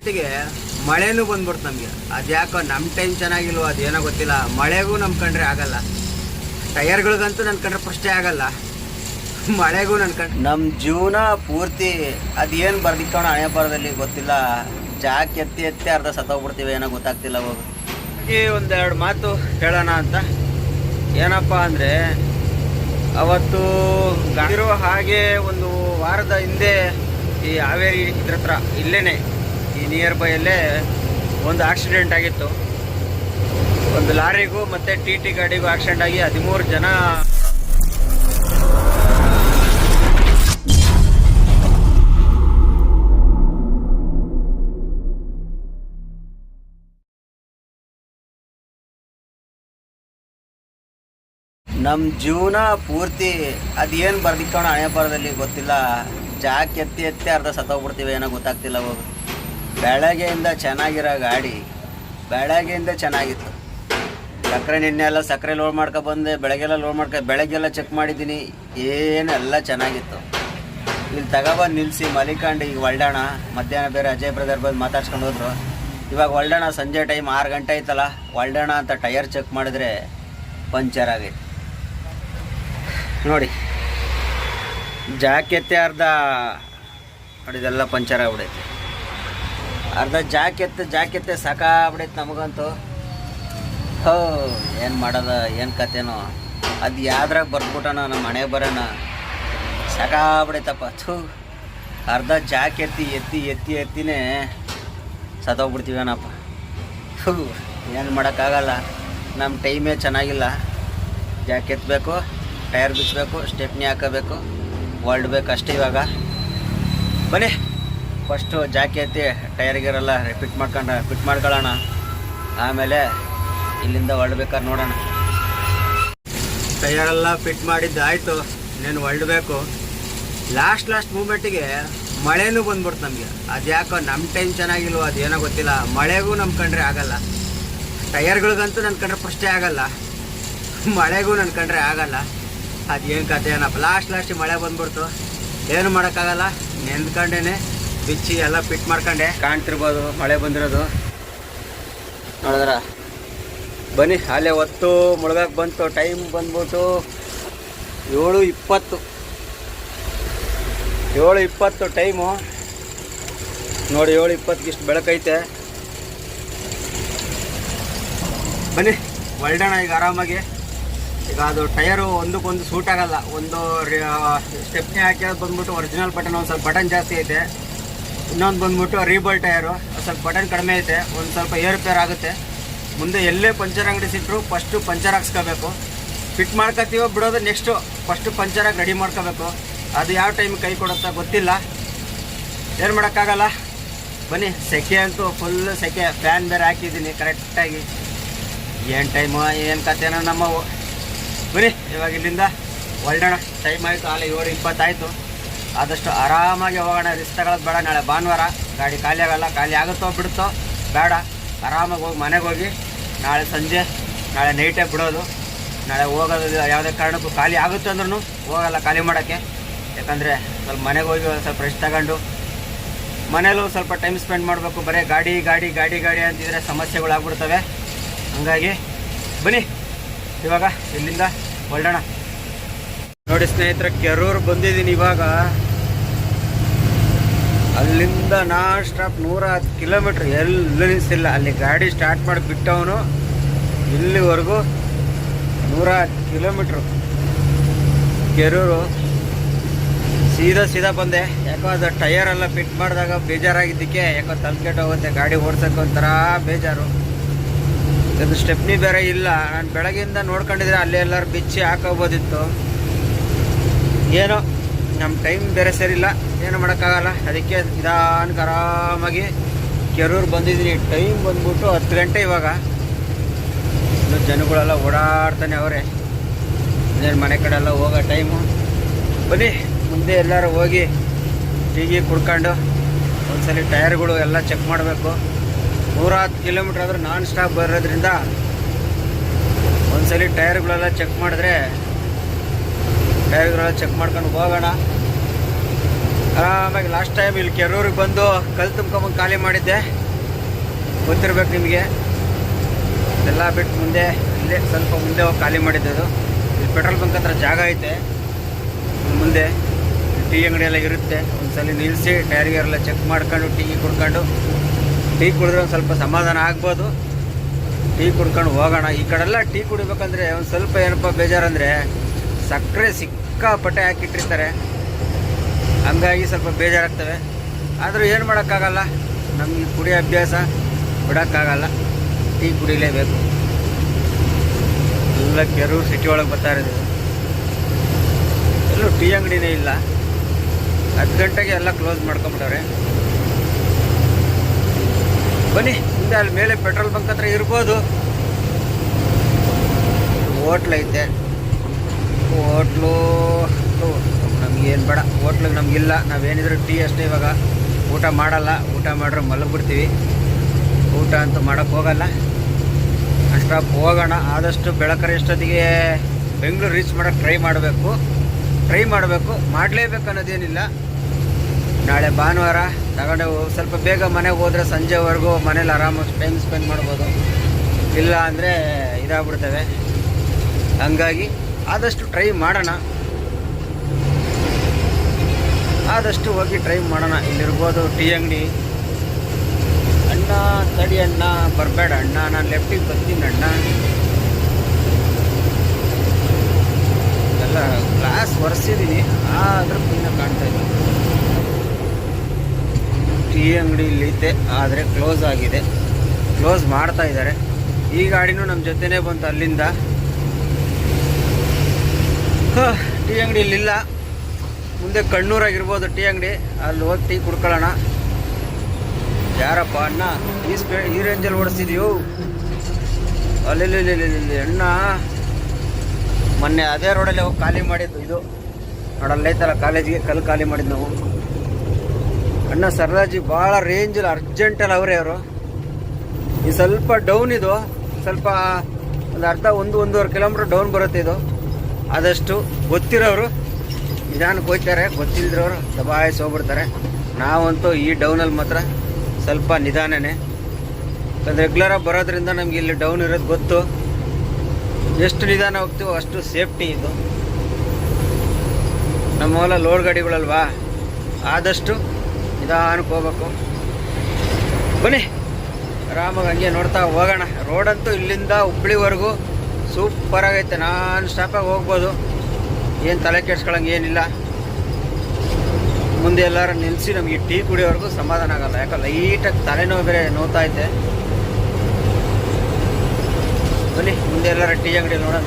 ಒಟ್ಟಿಗೆ ಮಳೆನೂ ಬಂದ್ಬಿಡ್ತು ನಮಗೆ. ಅದ್ಯಾಕೋ ನಮ್ಮ ಟೈಮ್ ಚೆನ್ನಾಗಿಲ್ವೋ ಅದೇನೋ ಗೊತ್ತಿಲ್ಲ, ಮಳೆಗೂ ನಂಬ್ಕೊಂಡ್ರೆ ಆಗಲ್ಲ. ಟಯರ್ಗಳಿಗಂತೂ ನನ್ನ ಕಂಡ್ರೆ ಫಸ್ಟೇ ಆಗಲ್ಲ, ಮಳೆಗೂ ನಮ್ಮ ಜೀವನ ಪೂರ್ತಿ ಅದೇನು ಬರ್ದಿಕ್ಕಣ ಹಣೆ ಬರದಲ್ಲಿ ಗೊತ್ತಿಲ್ಲ. ಜಾಕ್ ಎತ್ತಿ ಎತ್ತಿ ಅರ್ಧ ಸತ್ತೋಗ್ಬಿಡ್ತೀವಿ, ಏನೋ ಗೊತ್ತಾಗ್ತಿಲ್ಲ. ಹೋಗು ಒಂದೆರಡು ಮಾತು ಹೇಳೋಣ ಅಂತ. ಏನಪ್ಪ ಅಂದರೆ, ಅವತ್ತು ಗಾಡಿರೋ ಹಾಗೆ ಒಂದು ವಾರದ ಹಿಂದೆ ಈ ಹಾವೇರಿ ಇದ್ರ ಹತ್ರ ಇಲ್ಲೇ ಈ ನಿಯರ್ ಬೈಯಲ್ಲೇ ಒಂದು ಆಕ್ಸಿಡೆಂಟ್ ಆಗಿತ್ತು. ಒಂದು ಲಾರಿಗೂ ಮತ್ತು ಟಿ ಗಾಡಿಗೂ ಆಕ್ಸಿಡೆಂಟ್ ಆಗಿ 13 ಜನ ನಮ್ಮ ಜೀವನ ಪೂರ್ತಿ ಅದೇನು ಬರ್ದಿಕ್ಕಣ ಹಣೆ ಬರದಲ್ಲಿ ಗೊತ್ತಿಲ್ಲ. ಜಾಕ್ ಎತ್ತಿ ಎತ್ತಿ ಅರ್ಧ ಸತ್ತೋಗ್ಬಿಡ್ತೀವಿ, ಏನೋ ಗೊತ್ತಾಗ್ತಿಲ್ಲ. ಹೋಗು ಬೆಳಗ್ಗೆಯಿಂದ ಚೆನ್ನಾಗಿರೋ ಗಾಡಿ, ಬೆಳಗ್ಗೆಯಿಂದ ಚೆನ್ನಾಗಿತ್ತು. ಸಕ್ಕರೆ ನಿನ್ನೆ ಎಲ್ಲ ಸಕ್ಕರೆ ಲೋಡ್ ಬಂದೆ, ಬೆಳಗ್ಗೆಲ್ಲ ಚೆಕ್ ಮಾಡಿದ್ದೀನಿ, ಏನೆಲ್ಲ ಚೆನ್ನಾಗಿತ್ತು. ಇಲ್ಲಿ ತಗೊಬಂದು ನಿಲ್ಲಿಸಿ ಮಲಿಕಂಡು ಈಗ ಹೊಲ್ಡೋಣ. ಮಧ್ಯಾಹ್ನ ಬೇರೆ ಅಜಯ್ ಬ್ರದರ್ ಬಂದು ಮಾತಾಡ್ಸ್ಕೊಂಡು ಹೋದ್ರು. ಇವಾಗ ಹೊಲ್ಡೋಣ, ಸಂಜೆ ಟೈಮ್ 6 ಗಂಟೆ ಆಯ್ತಲ್ಲ, ಹೊಲ್ಡೋಣ ಅಂತ ಟಯರ್ ಚೆಕ್ ಮಾಡಿದ್ರೆ ಪಂಚರ್ ಆಗೈತೆ. ನೋಡಿ ಜಾಕೆತ್ತೆ ಅರ್ಧ ನೋಡಿದೆಲ್ಲ ಪಂಚರ್ ಆಗ್ಬಿಡೈತೆ. ಅರ್ಧ ಜಾಕೆತ್ತೆ ಸಾಕಾಗ್ಬಿಡೈತೆ ನಮಗಂತೂ. ಏನು ಮಾಡೋದ, ಏನು ಕತೆನೋ ಅದು ಯಾವ್ದ್ರಾಗ ಬರ್ಬಿಟ್ಟಣ ನಮ್ಮ ಮನೆ ಬರೋಣ ಸಾಕಾಗ್ಬಿಡೈತಪ್ಪ. ಅರ್ಧ ಜಾಕೆತ್ತಿ ಎತ್ತಿನೇ ಸತ್ತೋಗ್ಬಿಡ್ತೀವೇನಪ್ಪ. ಏನು ಮಾಡೋಕ್ಕಾಗಲ್ಲ, ನಮ್ಮ ಟೈಮೇ ಚೆನ್ನಾಗಿಲ್ಲ. ಜಾಕೆತ್ ಬೇಕು, ಟೈರ್ ಬಿಚ್ಚಬೇಕು, ಸ್ಟೆಪ್ನಿ ಹಾಕೋಬೇಕು, ಹೊಲ್ಡ್ಬೇಕು ಅಷ್ಟೇ. ಇವಾಗ ಬನ್ನಿ ಫಸ್ಟು ಜಾಕೆತ್ತಿ ಟೈರ್ಗಿರೆಲ್ಲ ಫಿಟ್ ಮಾಡ್ಕೊಳ್ಳೋಣ. ಆಮೇಲೆ ಇಲ್ಲಿಂದ ಹೊಲ್ಡ್ಬೇಕಾದ್ರೆ ನೋಡೋಣ. ಟೈರೆಲ್ಲ ಫಿಟ್ ಮಾಡಿದ್ದಾಯಿತು, ಇನ್ನೇನು ಹೊಲ್ಡಬೇಕು. ಲಾಸ್ಟ್ ಮೂಮೆಂಟಿಗೆ ಮಳೆನೂ ಬಂದ್ಬಿಡ್ತು ನಮಗೆ. ಅದ್ಯಾಕೋ ನಮ್ಮ ಟೈಮ್ ಚೆನ್ನಾಗಿಲ್ವೋ ಅದೇನೋ ಗೊತ್ತಿಲ್ಲ, ಮಳೆಗೂ ನಂಬ್ಕೊಂಡ್ರೆ ಆಗಲ್ಲ. ಟಯರ್ಗಳಿಗಂತೂ ನನ್ನ ಕಂಡ್ರೆ ಫಸ್ಟೇ ಆಗಲ್ಲ, ಮಳೆಗೂ ನನ್ನ ಕಂಡ್ರೆ ಆಗಲ್ಲ. ಅದೇನು ಕತೆ ಏನಪ್ಪ. ಲಾಸ್ಟ್ ಮಳೆ ಬಂದ್ಬಿಡ್ತು, ಏನು ಮಾಡೋಕ್ಕಾಗಲ್ಲ. ನೆಂದ್ಕೊಂಡೇನೆ ಬಿಚ್ಚಿ ಎಲ್ಲ ಫಿಟ್ ಮಾಡ್ಕೊಂಡೆ. ಕಾಣ್ತಿರ್ಬೋದು ಮಳೆ ಬಂದಿರೋದು, ನೋಡಿದ್ರ. ಬನ್ನಿ ಅಲ್ಲೇ ಹೊತ್ತು ಮುಳುಗಕ್ಕೆ ಬಂತು. ಟೈಮ್ ಬಂದ್ಬಿಟ್ಟು 7:20 ಟೈಮು ನೋಡಿ. 7:20ಗೆ ಇಷ್ಟು ಬೆಳಕೈತೆ. ಬನ್ನಿ ಹೊಲ್ಡೋಣ ಈಗ ಆರಾಮಾಗಿ. ಈಗ ಅದು ಟಯರು ಒಂದಕ್ಕೊಂದು ಸೂಟ್ ಆಗಲ್ಲ. ಒಂದು ಸ್ಟೆಪ್ನಿ ಹಾಕಿರೋದು ಬಂದ್ಬಿಟ್ಟು ಒರಿಜಿನಲ್ ಬಟನ್, ಒಂದು ಸ್ವಲ್ಪ ಬಟನ್ ಜಾಸ್ತಿ ಐತೆ. ಇನ್ನೊಂದು ಬಂದ್ಬಿಟ್ಟು ರೀಬಲ್ ಟಯರು, ಸ್ವಲ್ಪ ಬಟನ್ ಕಡಿಮೆ ಐತೆ. ಒಂದು ಸ್ವಲ್ಪ ಏರುಪೇರ್ ಆಗುತ್ತೆ. ಮುಂದೆ ಎಲ್ಲೇ ಪಂಚರ್ ಅಂಗಡಿ ಸಿಟ್ಟರು ಫಸ್ಟು ಪಂಚರ್ ಹಾಕ್ಸ್ಕೋಬೇಕು. ಫಿಟ್ ಮಾಡ್ಕೊತೀವೋ ಬಿಡೋದು ನೆಕ್ಸ್ಟು, ಫಸ್ಟು ಪಂಚರಾಗಿ ರೆಡಿ ಮಾಡ್ಕೋಬೇಕು. ಅದು ಯಾವ ಟೈಮಿಗೆ ಕೈ ಕೊಡುತ್ತಾ ಗೊತ್ತಿಲ್ಲ, ಏನು ಮಾಡೋಕ್ಕಾಗಲ್ಲ. ಬನ್ನಿ, ಸೆಕೆ ಅಂತೂ ಫುಲ್ ಸೆಕೆ. ಫ್ಯಾನ್ ಬೇರೆ ಹಾಕಿದ್ದೀನಿ ಕರೆಕ್ಟಾಗಿ. ಏನು ಟೈಮು ಏನು ಕತೆನೋ ನಮ್ಮವು. ಬನ್ನಿ ಇವಾಗ ಇಲ್ಲಿಂದ ಹೊಲ್ಡೋಣ. ಟೈಮ್ ಆಯಿತು, ಆಲೆ 7:20 ಆಯಿತು. ಆದಷ್ಟು ಆರಾಮಾಗಿ ಹೋಗೋಣ, ರಿಸ್ಕ್ ತಗೊಳ್ಳೋದು ಬೇಡ. ನಾಳೆ ಭಾನುವಾರ ಗಾಡಿ ಖಾಲಿ ಆಗೋಲ್ಲ. ಖಾಲಿ ಆಗುತ್ತೋ ಬಿಡುತ್ತೋ ಬೇಡ, ಆರಾಮಾಗಿ ಹೋಗಿ ಮನೆಗೆ ಹೋಗಿ ನಾಳೆ ಸಂಜೆ, ನಾಳೆ ನೈಟೇ ಬಿಡೋದು. ನಾಳೆ ಹೋಗೋದು ಯಾವುದೇ ಕಾರಣಕ್ಕೂ ಖಾಲಿ ಆಗುತ್ತೆ ಅಂದ್ರೂ ಹೋಗಲ್ಲ ಖಾಲಿ ಮಾಡೋಕ್ಕೆ. ಯಾಕಂದರೆ ಸ್ವಲ್ಪ ಮನೆಗೆ ಹೋಗಿ ಸ್ವಲ್ಪ ರೆಸ್ಟ್ ತಗೊಂಡು ಮನೇಲೂ ಸ್ವಲ್ಪ ಟೈಮ್ ಸ್ಪೆಂಡ್ ಮಾಡಬೇಕು. ಬರೀ ಗಾಡಿ ಅಂತಿದ್ರೆ ಸಮಸ್ಯೆಗಳಾಗ್ಬಿಡ್ತವೆ. ಹಂಗಾಗಿ ಬನ್ನಿ ಇವಾಗ ಇಲ್ಲಿಂದ ಹೊಲ್ಡೋಣ. ನೋಡಿ ಸ್ನೇಹಿತರೆ, ಕೆರೂರು ಬಂದಿದ್ದೀನಿ ಇವಾಗ. ಅಲ್ಲಿಂದ ನಾನ್ ಸ್ಟಾಪ್ 110 ಕಿಲೋಮೀಟ್ರ್, ಎಲ್ಲೂ ನಿಲ್ಲಿಸಿಲ್ಲ. ಅಲ್ಲಿ ಗಾಡಿ ಸ್ಟಾರ್ಟ್ ಮಾಡಿ ಬಿಟ್ಟವನು ಇಲ್ಲಿವರೆಗೂ 110 ಕಿಲೋಮೀಟ್ರು. ಕೆರೂರು ಸೀದಾ ಬಂದೆ. ಯಾಕೋ ಅದು ಟಯರೆಲ್ಲ ಫಿಟ್ ಮಾಡಿದಾಗ ಬೇಜಾರಾಗಿದ್ದಕ್ಕೆ ಯಾಕೋ ತಲೆಕೆಟ್ಟು ಹೋಗುತ್ತೆ. ಗಾಡಿ ಓಡ್ಸೋಕೆ ಒಂಥರ ಬೇಜಾರು. ಇದು ಸ್ಟೆಪ್ನಿ ಬೇರೆ ಇಲ್ಲ. ನಾನು ಬೆಳಗ್ಗೆಯಿಂದ ನೋಡ್ಕೊಂಡಿದ್ರೆ ಅಲ್ಲೇ ಎಲ್ಲರೂ ಬಿಚ್ಚಿ ಹಾಕೋಬೋದಿತ್ತು. ಏನೋ ನಮ್ಮ ಟೈಮ್ ಬೇರೆ ಸರಿಯಿಲ್ಲ, ಏನು ಮಾಡೋಕ್ಕಾಗಲ್ಲ. ಅದಕ್ಕೆ ನಿಧಾನಕ್ಕೆ ಆರಾಮಾಗಿ ಕೆರೂರು ಬಂದಿದ್ದೀನಿ. ಟೈಮ್ ಬಂದ್ಬಿಟ್ಟು 10 ಗಂಟೆ ಇವಾಗ. ಇನ್ನು ಜನಗಳೆಲ್ಲ ಓಡಾಡ್ತಾನೆ ಅವರೇ. ಇನ್ನೇನು ಮನೆ ಕಡೆ ಎಲ್ಲ ಹೋಗೋ ಟೈಮು. ಬನ್ನಿ ಮುಂದೆ ಎಲ್ಲರೂ ಹೋಗಿ ಟೀ ಕುಡ್ಕೊಂಡು ಒಂದ್ಸಲಿ ಟಯರ್ಗಳು ಎಲ್ಲ ಚೆಕ್ ಮಾಡಬೇಕು. 110 ಕಿಲೋಮೀಟ್ರ್ ಆದರೂ ನಾನ್ ಸ್ಟಾಪ್ ಬರೋದ್ರಿಂದ ಒಂದ್ಸಲಿ ಟೈರ್ಗಳೆಲ್ಲ ಚೆಕ್ ಮಾಡಿದ್ರೆ ಟೈರ್ಗಳೆಲ್ಲ ಚೆಕ್ ಮಾಡ್ಕೊಂಡು ಹೋಗೋಣ. ಆರಾಮಾಗಿ ಲಾಸ್ಟ್ ಟೈಮ್ ಇಲ್ಲಿ ಕೆರೂರಿಗೆ ಬಂದು ಕಲ್ಲು ತುಂಬ್ಕೊಂಬಂದು ಖಾಲಿ ಮಾಡಿದ್ದೆ, ಗೊತ್ತಿರ್ಬೇಕು ನಿಮಗೆ. ಎಲ್ಲ ಬಿಟ್ಟು ಮುಂದೆ ಇಲ್ಲೇ ಸ್ವಲ್ಪ ಮುಂದೆ ಹೋಗಿ ಖಾಲಿ ಮಾಡಿದ್ದೆ. ಅದು ಇಲ್ಲಿ ಪೆಟ್ರೋಲ್ ಬಂಕ್ ಹತ್ರ ಜಾಗ ಐತೆ, ಮುಂದೆ ಟೀ ಅಂಗಡಿ ಎಲ್ಲ ಇರುತ್ತೆ. ಒಂದ್ಸಲ ನಿಲ್ಲಿಸಿ ಟೈರ್ಗೆಲ್ಲ ಚೆಕ್ ಮಾಡ್ಕೊಂಡು ಟೀ ಕುಡ್ಕೊಂಡು, ಟೀ ಕುಡಿದ್ರೆ ಒಂದು ಸ್ವಲ್ಪ ಸಮಾಧಾನ ಆಗ್ಬೋದು. ಟೀ ಕುಡ್ಕೊಂಡು ಹೋಗೋಣ. ಈ ಕಡೆಲ್ಲ ಟೀ ಕುಡಿಬೇಕಂದ್ರೆ ಒಂದು ಸ್ವಲ್ಪ ಏನಪ್ಪ ಬೇಜಾರಂದರೆ ಸಕ್ಕರೆ ಸಿಕ್ಕಾಪಟ್ಟೆ ಹಾಕಿಟ್ಟಿರ್ತಾರೆ, ಹಂಗಾಗಿ ಸ್ವಲ್ಪ ಬೇಜಾರಾಗ್ತವೆ. ಆದರೂ ಏನು ಮಾಡೋಕ್ಕಾಗಲ್ಲ, ನಮಗೆ ಕುಡಿಯೋ ಅಭ್ಯಾಸ ಬಿಡೋಕ್ಕಾಗಲ್ಲ, ಟೀ ಕುಡಿಲೇಬೇಕು. ಎಲ್ಲ ಕೆರೂರು ಸಿಟಿ ಒಳಗೆ ಬರ್ತಾ ಇರೋದು, ಎಲ್ಲೂ ಟೀ ಅಂಗಡಿನೇ ಇಲ್ಲ. 10 ಗಂಟೆಗೆ ಎಲ್ಲ ಕ್ಲೋಸ್ ಮಾಡ್ಕೊಂಬಿಟ್ಟವ್ರೆ. ಬನ್ನಿ ಮುಂದೆ ಅಲ್ಲಿ ಮೇಲೆ ಪೆಟ್ರೋಲ್ ಬಂಕ್ ಹತ್ರ ಇರ್ಬೋದು. ಹೋಟ್ಲ್ ಐತೆ, ಹೋಟ್ಲು ನಮಗೇನು ಬೇಡ, ಹೋಟ್ಲಿಗೆ ನಮಗಿಲ್ಲ. ನಾವೇನಿದ್ರು ಟೀ ಅಷ್ಟೇ. ಇವಾಗ ಊಟ ಮಾಡಲ್ಲ, ಊಟ ಮಾಡ್ರೆ ಮಲಗಿಬಿಡ್ತೀವಿ, ಊಟ ಅಂತೂ ಮಾಡೋಕ್ಕೆ ಹೋಗಲ್ಲ. ಅಷ್ಟಾಪ್ ಹೋಗೋಣ. ಆದಷ್ಟು ಬೆಳಕರೆ ಎಷ್ಟೊತ್ತಿಗೆ ಬೆಂಗಳೂರು ರೀಚ್ ಮಾಡೋಕ್ಕೆ ಟ್ರೈ ಮಾಡಬೇಕು, ಮಾಡಲೇಬೇಕು ಅನ್ನೋದೇನಿಲ್ಲ. ನಾಳೆ ಭಾನುವಾರ ತಗೊಂಡೆ ಸ್ವಲ್ಪ ಬೇಗ ಮನೆಗೆ ಹೋದರೆ ಸಂಜೆವರೆಗೂ ಮನೇಲಿ ಆರಾಮಾಗಿ ಟೈಮ್ ಸ್ಪೆಂಡ್ ಮಾಡ್ಬೋದು. ಇಲ್ಲ ಅಂದರೆ ಇದಾಗ್ಬಿಡ್ತವೆ. ಹಂಗಾಗಿ ಆದಷ್ಟು ಟ್ರೈ ಮಾಡೋಣ, ಆದಷ್ಟು ಹೋಗಿ ಟ್ರೈ ಮಾಡೋಣ. ಇಲ್ಲಿರ್ಬೋದು ಟೀ ಅಂಗಡಿ. ಅಣ್ಣ ತಡಿ ಅಣ್ಣ, ಬರಬೇಡ ಅಣ್ಣ, ನಾನು ಲೆಫ್ಟಿಗೆ ಬರ್ತೀನಿ ಅಣ್ಣ. ಎಲ್ಲ ಗ್ಲಾಸ್ ಒರೆಸಿದ್ದೀನಿ, ಆದರೂ ಕ್ಲೀನಾಗಿ ಕಾಣ್ತಾ ಇದೆ. ಟೀ ಅಂಗಡಿ ಇಲ್ಲೈತೆ, ಆದರೆ ಕ್ಲೋಸ್ ಆಗಿದೆ, ಕ್ಲೋಸ್ ಮಾಡ್ತಾ ಇದ್ದಾರೆ. ಈ ಗಾಡಿನೂ ನಮ್ಮ ಜೊತೆನೇ ಬಂತು ಅಲ್ಲಿಂದ. ಟೀ ಅಂಗಡಿ ಇಲ್ಲಿಲ್ಲ, ಮುಂದೆ ಕಣ್ಣೂರಾಗಿರ್ಬೋದು ಟೀ ಅಂಗಡಿ, ಅಲ್ಲಿ ಹೋಗಿ ಟೀ ಕುಡ್ಕೊಳ್ಳೋಣ. ಯಾರಪ್ಪ ಅಣ್ಣ ಈ ರೇಂಜಲ್ಲಿ ಓಡಿಸಿದ್ಯೋ? ಅಲ್ಲಿ ಅಣ್ಣ ಮೊನ್ನೆ ಅದೇ ರೋಡಲ್ಲಿ ಹೋಗಿ ಖಾಲಿ ಮಾಡಿದ್ದು. ಇದು ನೋಡಲ್ಲೈತಲ್ಲ ಕಾಲೇಜಿಗೆ ಕಲ್ಲು ಖಾಲಿ ಮಾಡಿದ್ದು ನಾವು. ಅಣ್ಣ ಸರದಾಜಿ ಭಾಳ ರೇಂಜಲ್ಲಿ ಅರ್ಜೆಂಟಲ್ಲಿ ಅವರೇ ಅವರು. ಇದು ಸ್ವಲ್ಪ ಡೌನ್, ಇದು ಸ್ವಲ್ಪ ಒಂದು ಅರ್ಧ 1-1.5 ಕಿಲೋಮೀಟ್ರ್ ಡೌನ್ ಬರುತ್ತೆ ಇದು. ಆದಷ್ಟು ಗೊತ್ತಿರೋರು ನಿಧಾನಕ್ಕೆ ಹೋಗ್ತಾರೆ, ಗೊತ್ತಿಲ್ಲದ್ರವರು ದಬಾಯಿಸಿ ಹೋಗ್ಬಿಡ್ತಾರೆ. ನಾವಂತೂ ಈ ಡೌನಲ್ಲಿ ಮಾತ್ರ ಸ್ವಲ್ಪ ನಿಧಾನನೇ, ಯಾಕಂದ್ರೆ ರೆಗ್ಯುಲರಾಗಿ ಬರೋದ್ರಿಂದ ನಮಗೆ ಇಲ್ಲಿ ಡೌನ್ ಇರೋದು ಗೊತ್ತು. ಎಷ್ಟು ನಿಧಾನ ಹೋಗ್ತೀವೋ ಅಷ್ಟು ಸೇಫ್ಟಿ ಇದು. ನಮ್ಮೆಲ್ಲ ಲೋಡ್ ಗಾಡಿಗಳಲ್ವಾ, ಆದಷ್ಟು ನಿಧಾನಕ್ಕೆ ಹೋಗ್ಬೇಕು. ಬನ್ನಿ ಆರಾಮಾಗಿ ಹಂಗೆ ನೋಡ್ತಾ ಹೋಗೋಣ. ರೋಡಂತೂ ಇಲ್ಲಿಂದ ಹುಬ್ಳಿವರೆಗೂ ಸೂಪರಾಗೈತೆ, ನಾನು ಸ್ಟಾಪಾಗಿ ಹೋಗ್ಬೋದು, ಏನು ತಲೆ ಕೆಡ್ಸ್ಕೊಳಂಗೆ ಏನಿಲ್ಲ. ಮುಂದೆ ಎಲ್ಲರೂ ನಿಲ್ಲಿಸಿ ನಮಗೆ ಟೀ ಕುಡಿಯೋವರೆಗೂ ಸಮಾಧಾನ ಆಗಲ್ಲ, ಯಾಕೆ ಲೈಟಾಗಿ ತಲೆನೋವು ಬೇರೆ ನೋವ್ತಾ ಐತೆ. ಬನ್ನಿ ಮುಂದೆ ಎಲ್ಲರ ಟೀ ಅಂಗಡಿ ನೋಡೋಣ.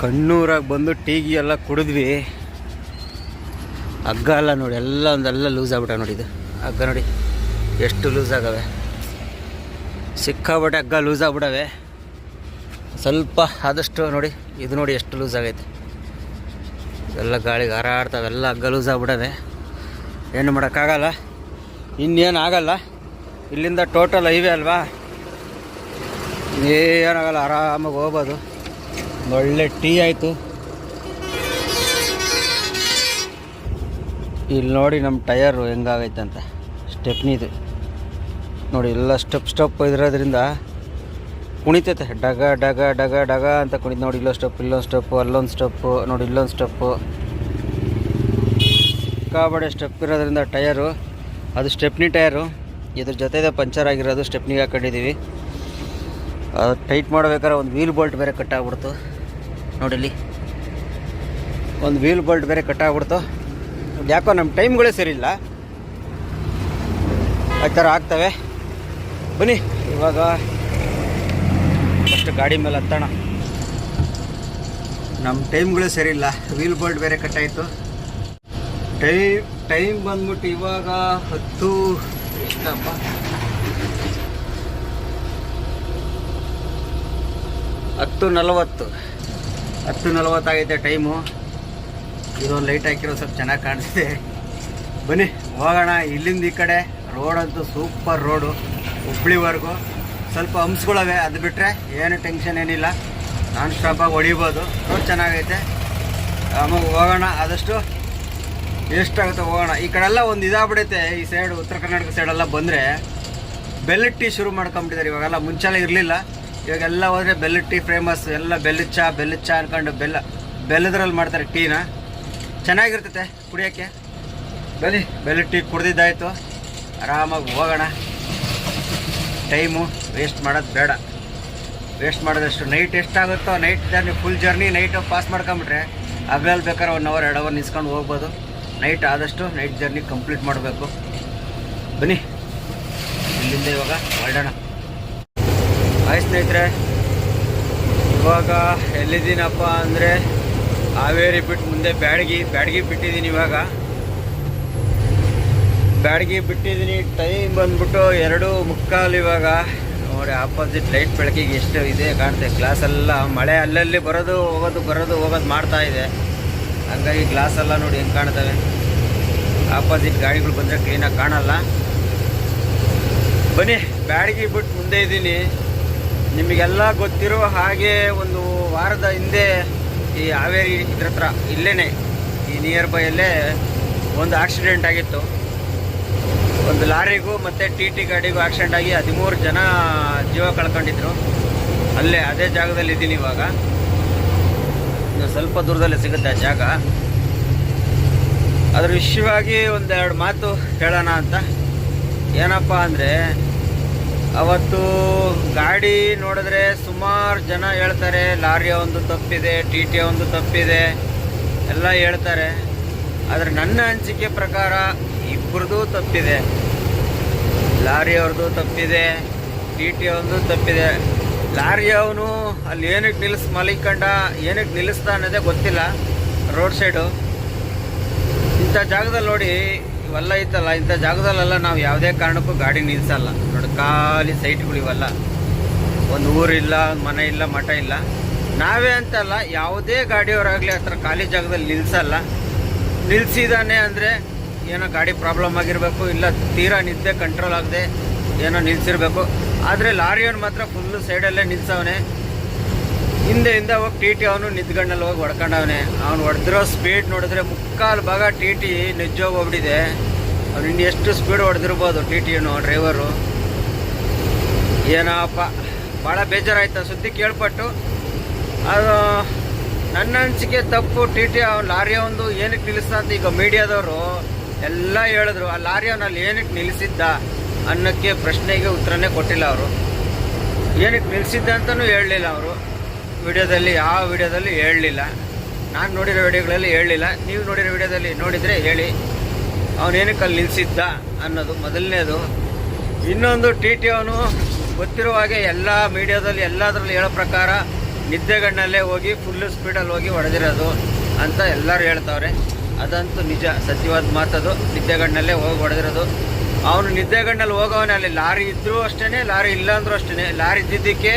ಕಣ್ಣೂರಾಗ ಬಂದು ಟೀಗಿ ಎಲ್ಲ ಕುಡಿದ್ವಿ. ಹಗ್ಗ ಎಲ್ಲ ನೋಡಿ, ಎಲ್ಲ ಒಂದೆಲ್ಲ ಲೂಸ್ ಆಗ್ಬಿಟ್ಟ ನೋಡಿ. ಇದು ಹಗ್ಗ ನೋಡಿ ಎಷ್ಟು ಲೂಸ್ ಆಗವೆ, ಸಿಕ್ಕಾಬಿಟ್ಟೆ ಹಗ್ಗ ಲೂಸ್ ಆಗ್ಬಿಡವೆ. ಸ್ವಲ್ಪ ಆದಷ್ಟು ನೋಡಿ, ಇದು ನೋಡಿ ಎಷ್ಟು ಲೂಸ್ ಆಗೈತೆ. ಎಲ್ಲ ಗಾಳಿಗೆ ಹಾರಾಡ್ತಾವೆ, ಎಲ್ಲ ಹಗ್ಗ ಲೂಸ್ ಆಗ್ಬಿಡವೆ. ಏನು ಮಾಡೋಕ್ಕಾಗಲ್ಲ, ಇನ್ನೇನು ಆಗಲ್ಲ. ಇಲ್ಲಿಂದ ಟೋಟಲ್ ಹೈವೇ ಅಲ್ವಾ, ಏನಾಗಲ್ಲ, ಆರಾಮಾಗಿ ಹೋಗ್ಬೋದು. ಒಳ್ಳೆ ಟೀ ಆಯಿತು. ಇಲ್ಲಿ ನೋಡಿ ನಮ್ಮ ಟಯರು ಹೆಂಗಾಗೈತೆ ಅಂತ, ಸ್ಟೆಪ್ನಿದು ನೋಡಿ, ಎಲ್ಲ ಸ್ಟೆಪ್ ಇರೋದ್ರಿಂದ ಕುಣಿತೈತೆ. ಡಗ ಡಗ ಡಗ ಡಗ ಅಂತ ಕುಣಿತು ನೋಡಿ. ಇಲ್ಲೊಂದು ಸ್ಟೆಪ್ಪು, ಅಲ್ಲೊಂದು ಸ್ಟೆಪ್ಪು ನೋಡಿ, ಇಲ್ಲೊಂದು ಸ್ಟೆಪ್ಪು. ಸಿಕ್ಕಾಬಡೆ ಸ್ಟೆಪ್ ಇರೋದ್ರಿಂದ ಟಯರು, ಅದು ಸ್ಟೆಪ್ನಿ ಟಯರು, ಇದ್ರ ಜೊತೆದೆ ಪಂಚರ್ ಆಗಿರೋದು. ಸ್ಟೆಪ್ನಿಗೆ ಹಾಕೊಂಡಿದ್ದೀವಿ. ಅದು ಟೈಟ್ ಮಾಡಬೇಕಾದ್ರೆ ಒಂದು ವೀಲ್ ಬೋಲ್ಟ್ ಬೇರೆ ಕಟ್ಟಾಗ್ಬಿಡ್ತು ನೋಡಿಲ್ಲಿ, ಒಂದು ವೀಲ್ ಬೋಲ್ಟ್ ಬೇರೆ ಕಟ್ಟಾಗ್ಬಿಡ್ತು. ಯಾಕೋ ನಮ್ಮ ಟೈಮ್ಗಳೇ ಸರಿಯಿಲ್ಲ, ಆ ಥರ ಆಗ್ತವೆ. ಬನ್ನಿ ಇವಾಗ ಫಸ್ಟ್ ಗಾಡಿ ಮೇಲೆ ಹತ್ತೋಣ. ನಮ್ಮ ಟೈಮ್ಗಳೇ ಸರಿಯಿಲ್ಲ, ವೀಲ್ ಬೋಲ್ಟ್ ಬೇರೆ ಕಟ್ಟಾಯಿತು. ಟೈಮ್ ಬಂದ್ಬಿಟ್ಟು ಇವಾಗ 10:40 ಆಗೈತೆ ಟೈಮು. ಇದೊಂದು ಲೈಟ್ ಹಾಕಿರೋ ಸ್ವಲ್ಪ ಚೆನ್ನಾಗಿ ಕಾಣಿಸ್ತಿದೆ. ಬನ್ನಿ ಹೋಗೋಣ. ಇಲ್ಲಿಂದ ಈ ಕಡೆ ರೋಡಂತೂ ಸೂಪರ್ ರೋಡು, ಹುಬ್ಳಿವರೆಗೂ. ಸ್ವಲ್ಪ ಹಂಪ್ಸ್ಗಳವೆ, ಅದು ಬಿಟ್ಟರೆ ಏನು ಟೆನ್ಷನ್ ಏನಿಲ್ಲ. ನಾನ್ ಸ್ಟಾಪಾಗಿ ಹೊಡಿಬೋದು. ರೋಡ್ ಚೆನ್ನಾಗೈತೆ, ಆಮೇಲೆ ಹೋಗೋಣ. ಆದಷ್ಟು ಎಷ್ಟಾಗುತ್ತೆ ಹೋಗೋಣ. ಈ ಕಡೆ ಎಲ್ಲ ಒಂದು ಇದಾಗ್ಬಿಡೈತೆ, ಈ ಸೈಡ್ ಉತ್ತರ ಕರ್ನಾಟಕ ಸೈಡೆಲ್ಲ ಬಂದರೆ ಬೆಲ್ಲದ ಟೀ ಶುರು ಮಾಡ್ಕೊಂಬಿಟ್ಟಿದ್ದಾರೆ ಇವಾಗೆಲ್ಲ. ಮುಂಚೆಲ್ಲ ಇರಲಿಲ್ಲ, ಇವಾಗೆಲ್ಲ ಹೋದರೆ ಬೆಲ್ಲದ ಟೀ ಫೇಮಸ್. ಎಲ್ಲ ಬೆಲ್ಲದ ಚಾ ಅನ್ಕೊಂಡು ಬೆಲ್ಲದ್ರಲ್ಲಿ ಮಾಡ್ತಾರೆ ಟೀನ. ಚೆನ್ನಾಗಿರ್ತೈತೆ ಕುಡಿಯೋಕ್ಕೆ. ಬನ್ನಿ, ಬೆಲ್ಲದ ಟೀ ಕುಡ್ದಿದ್ದಾಯಿತು, ಆರಾಮಾಗಿ ಹೋಗೋಣ. ಟೈಮು ವೇಸ್ಟ್ ಮಾಡೋದು ಬೇಡ. ವೇಸ್ಟ್ ಮಾಡೋದಷ್ಟು ನೈಟ್ ಎಷ್ಟಾಗುತ್ತೋ night journey, full journey night pass ಮಾಡ್ಕೊಂಬಿಟ್ರೆ ಹಗಲಲ್ಲಿ ಬೇಕಾದ್ರೆ 1 ಅವರ್ 2 ಅವರ್ ನಿಲ್ಸ್ಕೊಂಡು ಹೋಗ್ಬೋದು. ನೈಟ್ ಆದಷ್ಟು ನೈಟ್ ಜರ್ನಿ ಕಂಪ್ಲೀಟ್ ಮಾಡಬೇಕು. ಬನ್ನಿ, ಇಲ್ಲಿಂದ ಇವಾಗ ಹೊರಡೋಣ. ಹಾಯ್ ಸ್ನೇಹಿತರೆ, ಇವಾಗ ಎಲ್ಲಿದ್ದೀನಪ್ಪ ಅಂದರೆ ಹಾವೇರಿ ಬಿಟ್ಟು ಮುಂದೆ ಬ್ಯಾಡಗಿ ಬಿಟ್ಟಿದ್ದೀನಿ. ಇವಾಗ ಬ್ಯಾಡಗಿ ಬಿಟ್ಟಿದ್ದೀನಿ. ಟೈಮ್ ಬಂದ್ಬಿಟ್ಟು 2:15 ಇವಾಗ. ನೋಡಿ, ಆಪೋಸಿಟ್ ಲೈಟ್ ಬೆಳಕಿಗೆ ಎಷ್ಟು ಇದೆ ಕಾಣ್ತದೆ. ಗ್ಲಾಸೆಲ್ಲ ಮಳೆ ಅಲ್ಲಲ್ಲಿ ಬರೋದು ಹೋಗೋದು ಮಾಡ್ತಾ ಇದೆ. ಹಂಗಾಗಿ ಗ್ಲಾಸೆಲ್ಲ ನೋಡಿ ಹೆಂಗೆ ಕಾಣ್ತವೆ. ಆಪೋಸಿಟ್ ಗಾಡಿಗಳು ಬಂದರೆ ಕ್ಲೀನಾಗಿ ಕಾಣಲ್ಲ. ಬನ್ನಿ, ಬ್ಯಾಡಗಿ ಬಿಟ್ಟು ಮುಂದೆ ಇದ್ದೀನಿ. ನಿಮಗೆಲ್ಲ ಗೊತ್ತಿರೋ ಹಾಗೆ ಒಂದು ವಾರದ ಹಿಂದೆ ಈ ಹಾವೇರಿ ಇದ್ರ ಹತ್ರ ಇಲ್ಲೇ ಈ ನಿಯರ್ ಬೈಯಲ್ಲೇ ಒಂದು ಆಕ್ಸಿಡೆಂಟ್ ಆಗಿತ್ತು. ಒಂದು ಲಾರಿಗೂ ಮತ್ತು ಟಿ ಗಾಡಿಗೂ ಆಕ್ಸಿಡೆಂಟ್ ಆಗಿ 13 ಜನ ಜೀವ ಕಳ್ಕೊಂಡಿದ್ರು. ಅದೇ ಜಾಗದಲ್ಲಿ ಇದ್ದೀನಿ ಇವಾಗ. ಇನ್ನು ಸ್ವಲ್ಪ ದೂರದಲ್ಲೇ ಸಿಗುತ್ತೆ ಆ ಜಾಗ. ಅದ್ರ ವಿಷಯವಾಗಿ 1-2 ಮಾತು ಹೇಳೋಣ ಅಂತ. ಏನಪ್ಪ ಅಂದರೆ, ಅವತ್ತು ಗಾಡಿ ನೋಡಿದ್ರೆ ಸುಮಾರು ಜನ ಹೇಳ್ತಾರೆ ಲಾರಿಯ ಒಂದು ತಪ್ಪಿದೆ, ಟಿ ಒಂದು ತಪ್ಪಿದೆ ಎಲ್ಲ ಹೇಳ್ತಾರೆ. ಆದರೆ ನನ್ನ ಅನಿಸಿಕೆ ಪ್ರಕಾರ ಇಬ್ಬರದು ತಪ್ಪಿದೆ. ಲಾರಿಯವ್ರದ್ದು ತಪ್ಪಿದೆ, ಟಿ ಒಂದು ತಪ್ಪಿದೆ. ಲಾರಿಯವನು ಅಲ್ಲಿ ಏನಕ್ಕೆ ಮಲಿಕೊಂಡ, ಏನಕ್ಕೆ ನಿಲ್ಲಿಸ್ತಾ ಅನ್ನೋದೇ ಗೊತ್ತಿಲ್ಲ. ರೋಡ್ ಸೈಡು ಇಂಥ ಜಾಗದಲ್ಲಿ ನೋಡಿ, ಇವೆಲ್ಲ ಇತ್ತಲ್ಲ, ಇಂಥ ಜಾಗದಲ್ಲೆಲ್ಲ ನಾವು ಯಾವುದೇ ಕಾರಣಕ್ಕೂ ಗಾಡಿ ನಿಲ್ಲಿಸಲ್ಲ. ನೋಡಿ, ಖಾಲಿ ಸೈಟ್ಗಳು ಇವೆಲ್ಲ. ಒಂದು ಊರಿಲ್ಲ, ಒಂದು ಮನೆ ಇಲ್ಲ, ಮಠ ಇಲ್ಲ. ನಾವೇ ಅಂತಲ್ಲ, ಯಾವುದೇ ಗಾಡಿಯವರಾಗಲಿ ಹತ್ರ ಖಾಲಿ ಜಾಗದಲ್ಲಿ ನಿಲ್ಲಿಸಲ್ಲ. ನಿಲ್ಲಿಸಿದಾನೆ ಅಂದರೆ ಏನೋ ಗಾಡಿ ಪ್ರಾಬ್ಲಮ್ ಆಗಿರಬೇಕು, ಇಲ್ಲ ತೀರಾ ನಿದ್ದೆ ಕಂಟ್ರೋಲ್ ಆಗದೆ ಏನೋ ನಿಲ್ಲಿಸಿರ್ಬೇಕು. ಆದರೆ ಲಾರಿಯವನು ಮಾತ್ರ ಫುಲ್ಲು ಸೈಡಲ್ಲೇ ನಿಲ್ಸವನೆ. ಹಿಂದೆಯಿಂದ ಹೋಗಿ ಟಿ ಅವನು ನಿಂತ್ಗಣ್ಣಲ್ಲಿ ಹೋಗಿ ಹೊಡ್ಕೊಂಡವನೆ. ಅವ್ನು ಹೊಡೆದಿರೋ ಸ್ಪೀಡ್ ನೋಡಿದ್ರೆ 3/4 ಭಾಗ ಟಿ ನಿಜೋಗಿ ಹೋಗ್ಬಿಟ್ಟಿದೆ. ಅವ್ನು ಇನ್ನು ಎಷ್ಟು ಸ್ಪೀಡ್ ಹೊಡೆದಿರ್ಬೋದು ಟಿನು ಡ್ರೈವರು. ಏನಪ್ಪ, ಭಾಳ ಬೇಜಾರಾಯ್ತು ಸುದ್ದಿ ಕೇಳ್ಪಟ್ಟು. ಅದು ನನ್ನ ಅನಿಸಿಕೆ ತಪ್ಪು. ಅವ್ನು ಲಾರಿ ಅವನು ಏನಕ್ಕೆ ನಿಲ್ಲಿಸ್ದ ಅಂತ ಈಗ ಮೀಡಿಯಾದವರು ಎಲ್ಲ ಹೇಳಿದ್ರು. ಆ ಲಾರಿ ಅವನಲ್ಲಿ ಏನಕ್ಕೆ ನಿಲ್ಲಿಸಿದ್ದ ಅನ್ನೋಕ್ಕೆ ಪ್ರಶ್ನೆಗೆ ಉತ್ತರನೇ ಕೊಟ್ಟಿಲ್ಲ ಅವರು. ಏನಕ್ಕೆ ನಿಲ್ಲಿಸಿದ್ದ ಅಂತಲೂ ಹೇಳಲಿಲ್ಲ ಅವರು ವಿಡಿಯೋದಲ್ಲಿ. ಯಾವ ವಿಡಿಯೋದಲ್ಲಿ ಹೇಳಲಿಲ್ಲ. ನಾನು ನೋಡಿರೋ ವಿಡಿಯೋಗಳಲ್ಲಿ ಹೇಳಲಿಲ್ಲ. ನೀವು ನೋಡಿರೋ ವಿಡಿಯೋದಲ್ಲಿ ನೋಡಿದರೆ ಹೇಳಿ ಅವನೇನಕ್ಕೆ ಅಲ್ಲಿ ನಿಲ್ಲಿಸಿದ್ದ ಅನ್ನೋದು ಮೊದಲನೇದು. ಇನ್ನೊಂದು ಅವನು ಗೊತ್ತಿರೋ ಹಾಗೆ ಎಲ್ಲ ಮೀಡಿಯಾದಲ್ಲಿ ಎಲ್ಲದರಲ್ಲಿ ಹೇಳೋ ಪ್ರಕಾರ ನಿದ್ದೆಗಣ್ಣಲ್ಲೇ ಹೋಗಿ ಫುಲ್ಲು ಸ್ಪೀಡಲ್ಲಿ ಹೋಗಿ ಹೊಡೆದಿರೋದು ಅಂತ ಎಲ್ಲರೂ ಹೇಳ್ತಾವ್ರೆ. ಅದಂತೂ ನಿಜ, ಸತ್ಯವಾದ ಮಾತದು. ನಿದ್ದೆಗಣ್ಣಲ್ಲೇ ಹೋಗಿ ಹೊಡೆದಿರೋದು. ಅವನು ನಿದ್ದೆಗಣ್ಣಲ್ಲಿ ಹೋಗೋವನೇ. ಅಲ್ಲಿ ಲಾರಿ ಇದ್ದರೂ ಅಷ್ಟೇ, ಲಾರಿ ಇಲ್ಲ ಅಂದರೂ ಅಷ್ಟೇ. ಲಾರಿ ಇದ್ದಿದ್ದಕ್ಕೆ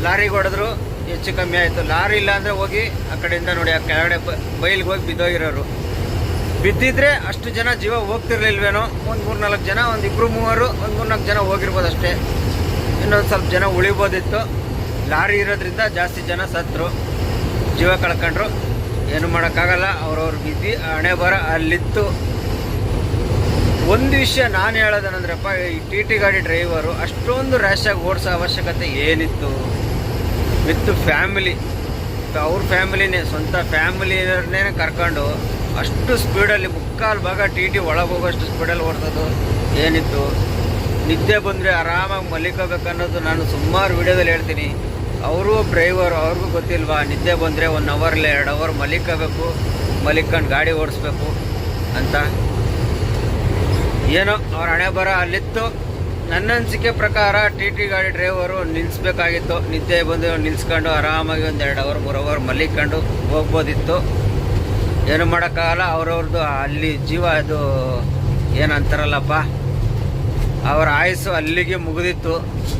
ಲಾರಿಗೆ ಹೊಡೆದ್ರು, ಹೆಚ್ಚು ಕಮ್ಮಿ ಆಯಿತು. ಲಾರಿ ಇಲ್ಲ ಅಂದರೆ ಹೋಗಿ ಆ ಕಡೆಯಿಂದ ನೋಡಿ ಆ ಕೆಳಗಡೆ ಬೈಲಿಗೆ ಹೋಗಿ ಬಿದ್ದೋಗಿರೋರು. ಬಿದ್ದಿದ್ರೆ ಅಷ್ಟು ಜನ ಜೀವ ಹೋಗ್ತಿರ್ಲಿಲ್ವೇನೋ. ಒಂದು 3-4 ಜನ, ಒಂದು 2-3, ಒಂದು 3-4 ಜನ ಹೋಗಿರ್ಬೋದು ಅಷ್ಟೇ. ಇನ್ನೊಂದು ಸ್ವಲ್ಪ ಜನ ಉಳಿಬೋದಿತ್ತು. ಲಾರಿ ಇರೋದ್ರಿಂದ ಜಾಸ್ತಿ ಜನ ಸತ್ತರು, ಜೀವ ಕಳ್ಕೊಂಡ್ರು. ಏನು ಮಾಡೋಕ್ಕಾಗಲ್ಲ, ಅವ್ರವ್ರ ಬಿದ್ದು ಹಣೆ ಬರ ಅಲ್ಲಿತ್ತು. ಒಂದು ವಿಷಯ ನಾನು ಹೇಳೋದೇನಂದ್ರಪ್ಪ, ಈ ಟಿ ಗಾಡಿ ಡ್ರೈವರು ಅಷ್ಟೊಂದು ರ್ಯಾಶಾಗಿ ಓಡಿಸೋ ಅವಶ್ಯಕತೆ ಏನಿತ್ತು? ವಿತ್ ಫ್ಯಾಮಿಲಿ, ಅವ್ರ ಫ್ಯಾಮಿಲಿನೇ, ಸ್ವಂತ ಫ್ಯಾಮಿಲಿಯವ್ರನ್ನೇ ಕರ್ಕೊಂಡು ಅಷ್ಟು ಸ್ಪೀಡಲ್ಲಿ 3/4 ಭಾಗ ಟಿ ಒಳಗೆ ಹೋಗೋಷ್ಟು ಸ್ಪೀಡಲ್ಲಿ ಓಡಿಸೋದು ಏನಿತ್ತು? ನಿದ್ದೆ ಬಂದರೆ ಆರಾಮಾಗಿ ಮಲಿಕೋಬೇಕನ್ನೋದು ನಾನು ಸುಮಾರು ವಿಡಿಯೋದಲ್ಲಿ ಹೇಳ್ತೀನಿ. ಅವರು ಡ್ರೈವರು, ಅವ್ರಿಗೂ ಗೊತ್ತಿಲ್ವಾ ನಿದ್ದೆ ಬಂದರೆ 1 ಅವರ್ಲೆ 2 ಅವರ್ ಮಲಿಕೋಬೇಕು, ಮಲಿಕೊಂಡು ಗಾಡಿ ಓಡಿಸ್ಬೇಕು ಅಂತ. ಏನೋ ಅವ್ರ ಹಣೆ ಬರ ಅಲ್ಲಿತ್ತು. ನನ್ನ ಅನಿಸಿಕೆ ಪ್ರಕಾರ ಟಿ ಗಾಡಿ ಡ್ರೈವರು ನಿಲ್ಲಿಸ್ಬೇಕಾಗಿತ್ತು. ನಿದ್ದೆ ಬಂದು ನಿಲ್ಲಿಸ್ಕೊಂಡು ಆರಾಮಾಗಿ 1 2 ಅವರ್ 3 ಅವರ್ ಮಲಿಕೊಂಡು ಹೋಗ್ಬೋದಿತ್ತು. ಏನು ಮಾಡೋಕ್ಕಾಗಲ್ಲ. ಅವ್ರವ್ರದ್ದು ಅಲ್ಲಿ ಜೀವ, ಅದು ಏನಂತಾರಲ್ಲಪ್ಪ, ಅವರ ಆಯುಸ್ಸು ಅಲ್ಲಿಗೆ ಮುಗಿದಿತ್ತು.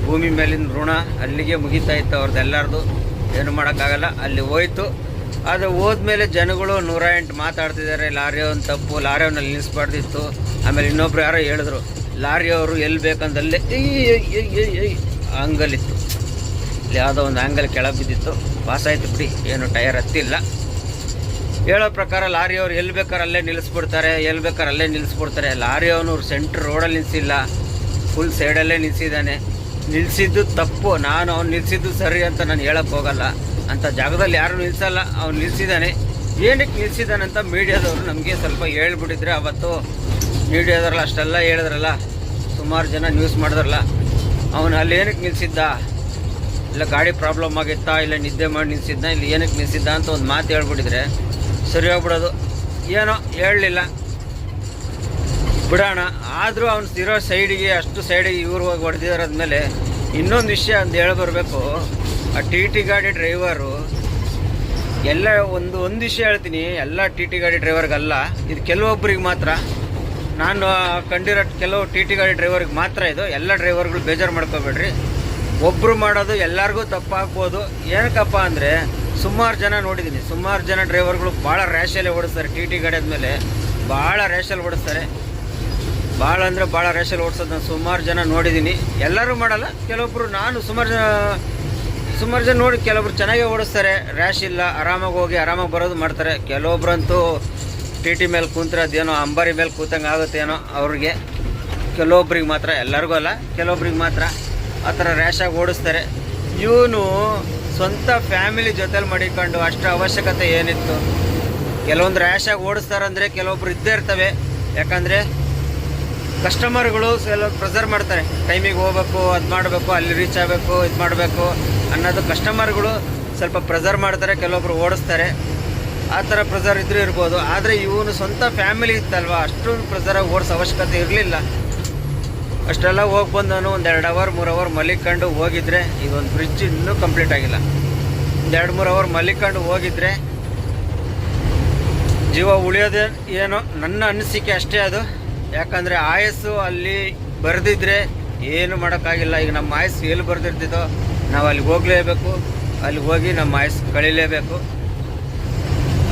ಭೂಮಿ ಮೇಲಿನ ಋಣ ಅಲ್ಲಿಗೆ ಮುಗಿತಾ ಇತ್ತು ಅವ್ರದ್ದೆಲ್ಲರದು. ಏನು ಮಾಡೋಕ್ಕಾಗಲ್ಲ, ಅಲ್ಲಿ ಹೋಯ್ತು. ಅದು ಹೋದ್ಮೇಲೆ ಜನಗಳು 108 ಮಾತಾಡ್ತಿದ್ದಾರೆ. ಲಾರಿಯವನ್ ತಪ್ಪು, ಲಾರಿಯವನಲ್ಲಿ ನಿಲ್ಲಿಸ್ಬಾರ್ದಿತ್ತು. ಆಮೇಲೆ ಇನ್ನೊಬ್ರು ಯಾರೋ ಹೇಳಿದ್ರು, ಲಾರಿಯವರು ಎಲ್ಲಿ ಬೇಕಂದಲ್ಲಿ ಹಂಗಲ್ಲಿತ್ತು. ಇಲ್ಲಿ ಯಾವುದೋ ಒಂದು ಆ್ಯಂಗಲ್ ಕೆಳಗೆ ಬಿದ್ದಿತ್ತು, ಪಾಸ್ ಆಯ್ತು ಬಿಡಿ, ಏನು ಟೈರ್ ಹತ್ತಿಲ್ಲ. ಹೇಳೋ ಪ್ರಕಾರ ಲಾರಿಯವ್ರು ಎಲ್ಲಿ ಬೇಕಾದ್ರೆ ಅಲ್ಲೇ ನಿಲ್ಲಿಸ್ಬಿಡ್ತಾರೆ, ಎಲ್ಲಿ ಬೇಕಾದ್ರೆ ಅಲ್ಲೇ ನಿಲ್ಲಿಸ್ಬಿಡ್ತಾರೆ. ಲಾರಿಯವನು ಸೆಂಟ್ರ್ ರೋಡಲ್ಲಿ ನಿಲ್ಲಿಸಿಲ್ಲ, ಫುಲ್ ಸೈಡಲ್ಲೇ ನಿಲ್ಲಿಸಿದ್ದಾನೆ. ನಿಲ್ಲಿಸಿದ್ದು ತಪ್ಪು, ನಾನು ಅವ್ನು ನಿಲ್ಲಿಸಿದ್ದು ಸರಿ ಅಂತ ನಾನು ಹೇಳಕ್ಕೆ ಹೋಗಲ್ಲ. ಅಂಥ ಜಾಗದಲ್ಲಿ ಯಾರೂ ನಿಲ್ಲಿಸಲ್ಲ, ಅವ್ನು ನಿಲ್ಲಿಸಿದ್ದಾನೆ. ಏನಕ್ಕೆ ನಿಲ್ಲಿಸಿದ್ದಾನಂತ ಮೀಡಿಯಾದವರು ನಮಗೆ ಸ್ವಲ್ಪ ಹೇಳ್ಬಿಟ್ಟಿದ್ರೆ, ಅವತ್ತು ಮೀಡಿಯಾದವ್ರಲ್ಲ ಅಷ್ಟೆಲ್ಲ ಹೇಳಿದ್ರಲ್ಲ, ಸುಮಾರು ಜನ ನ್ಯೂಸ್ ಮಾಡಿದ್ರಲ್ಲ, ಅವನು ಅಲ್ಲಿ ಏನಕ್ಕೆ ನಿಲ್ಲಿಸಿದ್ದ, ಇಲ್ಲ ಗಾಡಿ ಪ್ರಾಬ್ಲಮ್ ಆಗಿತ್ತಾ, ಇಲ್ಲ ನಿದ್ದೆ ಮಾಡಿ ನಿಲ್ಲಿಸಿದ್ದ, ಇಲ್ಲಿ ಏನಕ್ಕೆ ನಿಲ್ಲಿಸಿದ್ದ ಅಂತ ಒಂದು ಮಾತು ಹೇಳ್ಬಿಟ್ಟಿದ್ರೆ ಸರಿ ಹೋಗ್ಬಿಡೋದು. ಏನೋ ಹೇಳಲಿಲ್ಲ ಬಿಡೋಣ. ಆದರೂ ಅವ್ನು ಇರೋ ಸೈಡಿಗೆ, ಅಷ್ಟು ಸೈಡಿಗೆ ಇವ್ರು ಹೋಗಿ ಹೊಡೆದಿರೋದ್ಮೇಲೆ ಇನ್ನೊಂದು ವಿಷಯ ಅಂತ ಹೇಳ್ಬರ್ಬೇಕು. ಆ ಟಿ ಗಾಡಿ ಡ್ರೈವರು ಎಲ್ಲ ಒಂದು ವಿಷಯ ಹೇಳ್ತೀನಿ, ಎಲ್ಲ ಟಿ ಗಾಡಿ ಡ್ರೈವರ್ಗಲ್ಲ, ಇದು ಕೆಲವೊಬ್ಬರಿಗೆ ಮಾತ್ರ. ನಾನು ಕಂಡಿರೋ ಕೆಲವು ಟಿ ಗಾಡಿ ಡ್ರೈವರ್ಗೆ ಮಾತ್ರ ಇದು. ಎಲ್ಲ ಡ್ರೈವರ್ಗಳು ಬೇಜಾರು ಮಾಡ್ಕೋಬೇಡ್ರಿ, ಒಬ್ಬರು ಮಾಡೋದು ಎಲ್ಲರಿಗೂ ತಪ್ಪಾಗ್ಬೋದು. ಏನಕ್ಕಪ್ಪ ಅಂದರೆ ಸುಮಾರು ಜನ ನೋಡಿದ್ದೀನಿ, ಸುಮಾರು ಜನ ಡ್ರೈವರ್ಗಳು ಭಾಳ ರ್ಯಾಶಲ್ಲೇ ಓಡಿಸ್ತಾರೆ. ಟಿ ಗಾಡಿ ಆದಮೇಲೆ ಭಾಳ ರ್ಯಾಶಲ್ಲಿ ಓಡಿಸ್ತಾರೆ, ಭಾಳ ಅಂದರೆ ಭಾಳ ರ್ಯಾಶಲ್ಲಿ ಓಡಿಸೋದು ನಾನು ಸುಮಾರು ಜನ ನೋಡಿದ್ದೀನಿ. ಎಲ್ಲರೂ ಮಾಡಲ್ಲ, ಕೆಲವೊಬ್ಬರು, ನಾನು ಸುಮಾರು ಜನ ನೋಡಿ, ಕೆಲವೊಬ್ರು ಚೆನ್ನಾಗೇ ಓಡಿಸ್ತಾರೆ, ರ್ಯಾಶ್ ಇಲ್ಲ, ಆರಾಮಾಗಿ ಹೋಗಿ ಆರಾಮಾಗಿ ಬರೋದು ಮಾಡ್ತಾರೆ. ಕೆಲವೊಬ್ರಂತೂ ಟಿ ಮೇಲೆ ಕೂತ್ರೆ ಅದೇನೋ ಅಂಬಾರಿ ಮೇಲೆ ಕೂತಂಗೆ ಆಗುತ್ತೇನೋ ಅವ್ರಿಗೆ. ಕೆಲವೊಬ್ರಿಗೆ ಮಾತ್ರ, ಎಲ್ಲರಿಗೂ ಅಲ್ಲ, ಕೆಲವೊಬ್ರಿಗೆ ಮಾತ್ರ ಆ ಥರ ರ್ಯಾಶಾಗಿ ಓಡಿಸ್ತಾರೆ. ಇವನು ಸ್ವಂತ ಫ್ಯಾಮಿಲಿ ಜೊತೆಲಿ ಮಾಡಿಕೊಂಡು ಅಷ್ಟು ಅವಶ್ಯಕತೆ ಏನಿತ್ತು? ಕೆಲವೊಂದು ರ್ಯಾಶಾಗಿ ಓಡಿಸ್ತಾರಂದರೆ ಕೆಲವೊಬ್ರು ಇದ್ದೇ ಇರ್ತವೆ. ಯಾಕಂದರೆ ಕಸ್ಟಮರ್ಗಳು ಎಲ್ಲ ಪ್ರೆಸರ್ ಮಾಡ್ತಾರೆ, ಟೈಮಿಗೆ ಹೋಗ್ಬೇಕು, ಅದು ಮಾಡಬೇಕು, ಅಲ್ಲಿ ರೀಚ್ ಆಗಬೇಕು, ಇದು ಮಾಡಬೇಕು ಅನ್ನೋದು ಕಸ್ಟಮರ್ಗಳು ಸ್ವಲ್ಪ ಪ್ರೆಸರ್ ಮಾಡ್ತಾರೆ, ಕೆಲವೊಬ್ರು ಓಡಿಸ್ತಾರೆ. ಆ ಥರ ಪ್ರೆಸರ್ ಇದ್ರೂ ಇರ್ಬೋದು. ಆದರೆ ಇವನು ಸ್ವಂತ ಫ್ಯಾಮಿಲಿ ಇತ್ತಲ್ವ, ಅಷ್ಟೊಂದು ಪ್ರೆಸರಾಗಿ ಓಡಿಸೋ ಅವಶ್ಯಕತೆ ಇರಲಿಲ್ಲ. ಅಷ್ಟೆಲ್ಲ ಹೋಗಿ ಬಂದವನು ಒಂದು 2 ಅವರ್ 3 ಅವರ್ ಮಲಿಕೊಂಡು ಹೋಗಿದ್ರೆ, ಇದೊಂದು ಬ್ರಿಡ್ಜ್ ಇನ್ನೂ ಕಂಪ್ಲೀಟ್ ಆಗಿಲ್ಲ, 2-3 ಅವರ್ ಮಲಿಕೊಂಡು ಹೋಗಿದ್ರೆ ಜೀವ ಉಳಿಯೋದೇ ಏನೋ ನನ್ನ ಅನಿಸಿಕೆ ಅಷ್ಟೇ ಅದು. ಯಾಕಂದರೆ ಆಯಸ್ಸು ಅಲ್ಲಿ ಬರೆದಿದ್ರೆ ಏನು ಮಾಡೋಕ್ಕಾಗಿಲ್ಲ. ಈಗ ನಮ್ಮ ಆಯಸ್ಸು ಎಲ್ಲಿ ಬರೆದಿರ್ತಿದ್ದೋ ನಾವು ಅಲ್ಲಿಗೆ ಹೋಗಲೇಬೇಕು, ಅಲ್ಲಿಗೆ ಹೋಗಿ ನಮ್ಮ ಆಯಸ್ಸು ಕಳೀಲೇಬೇಕು.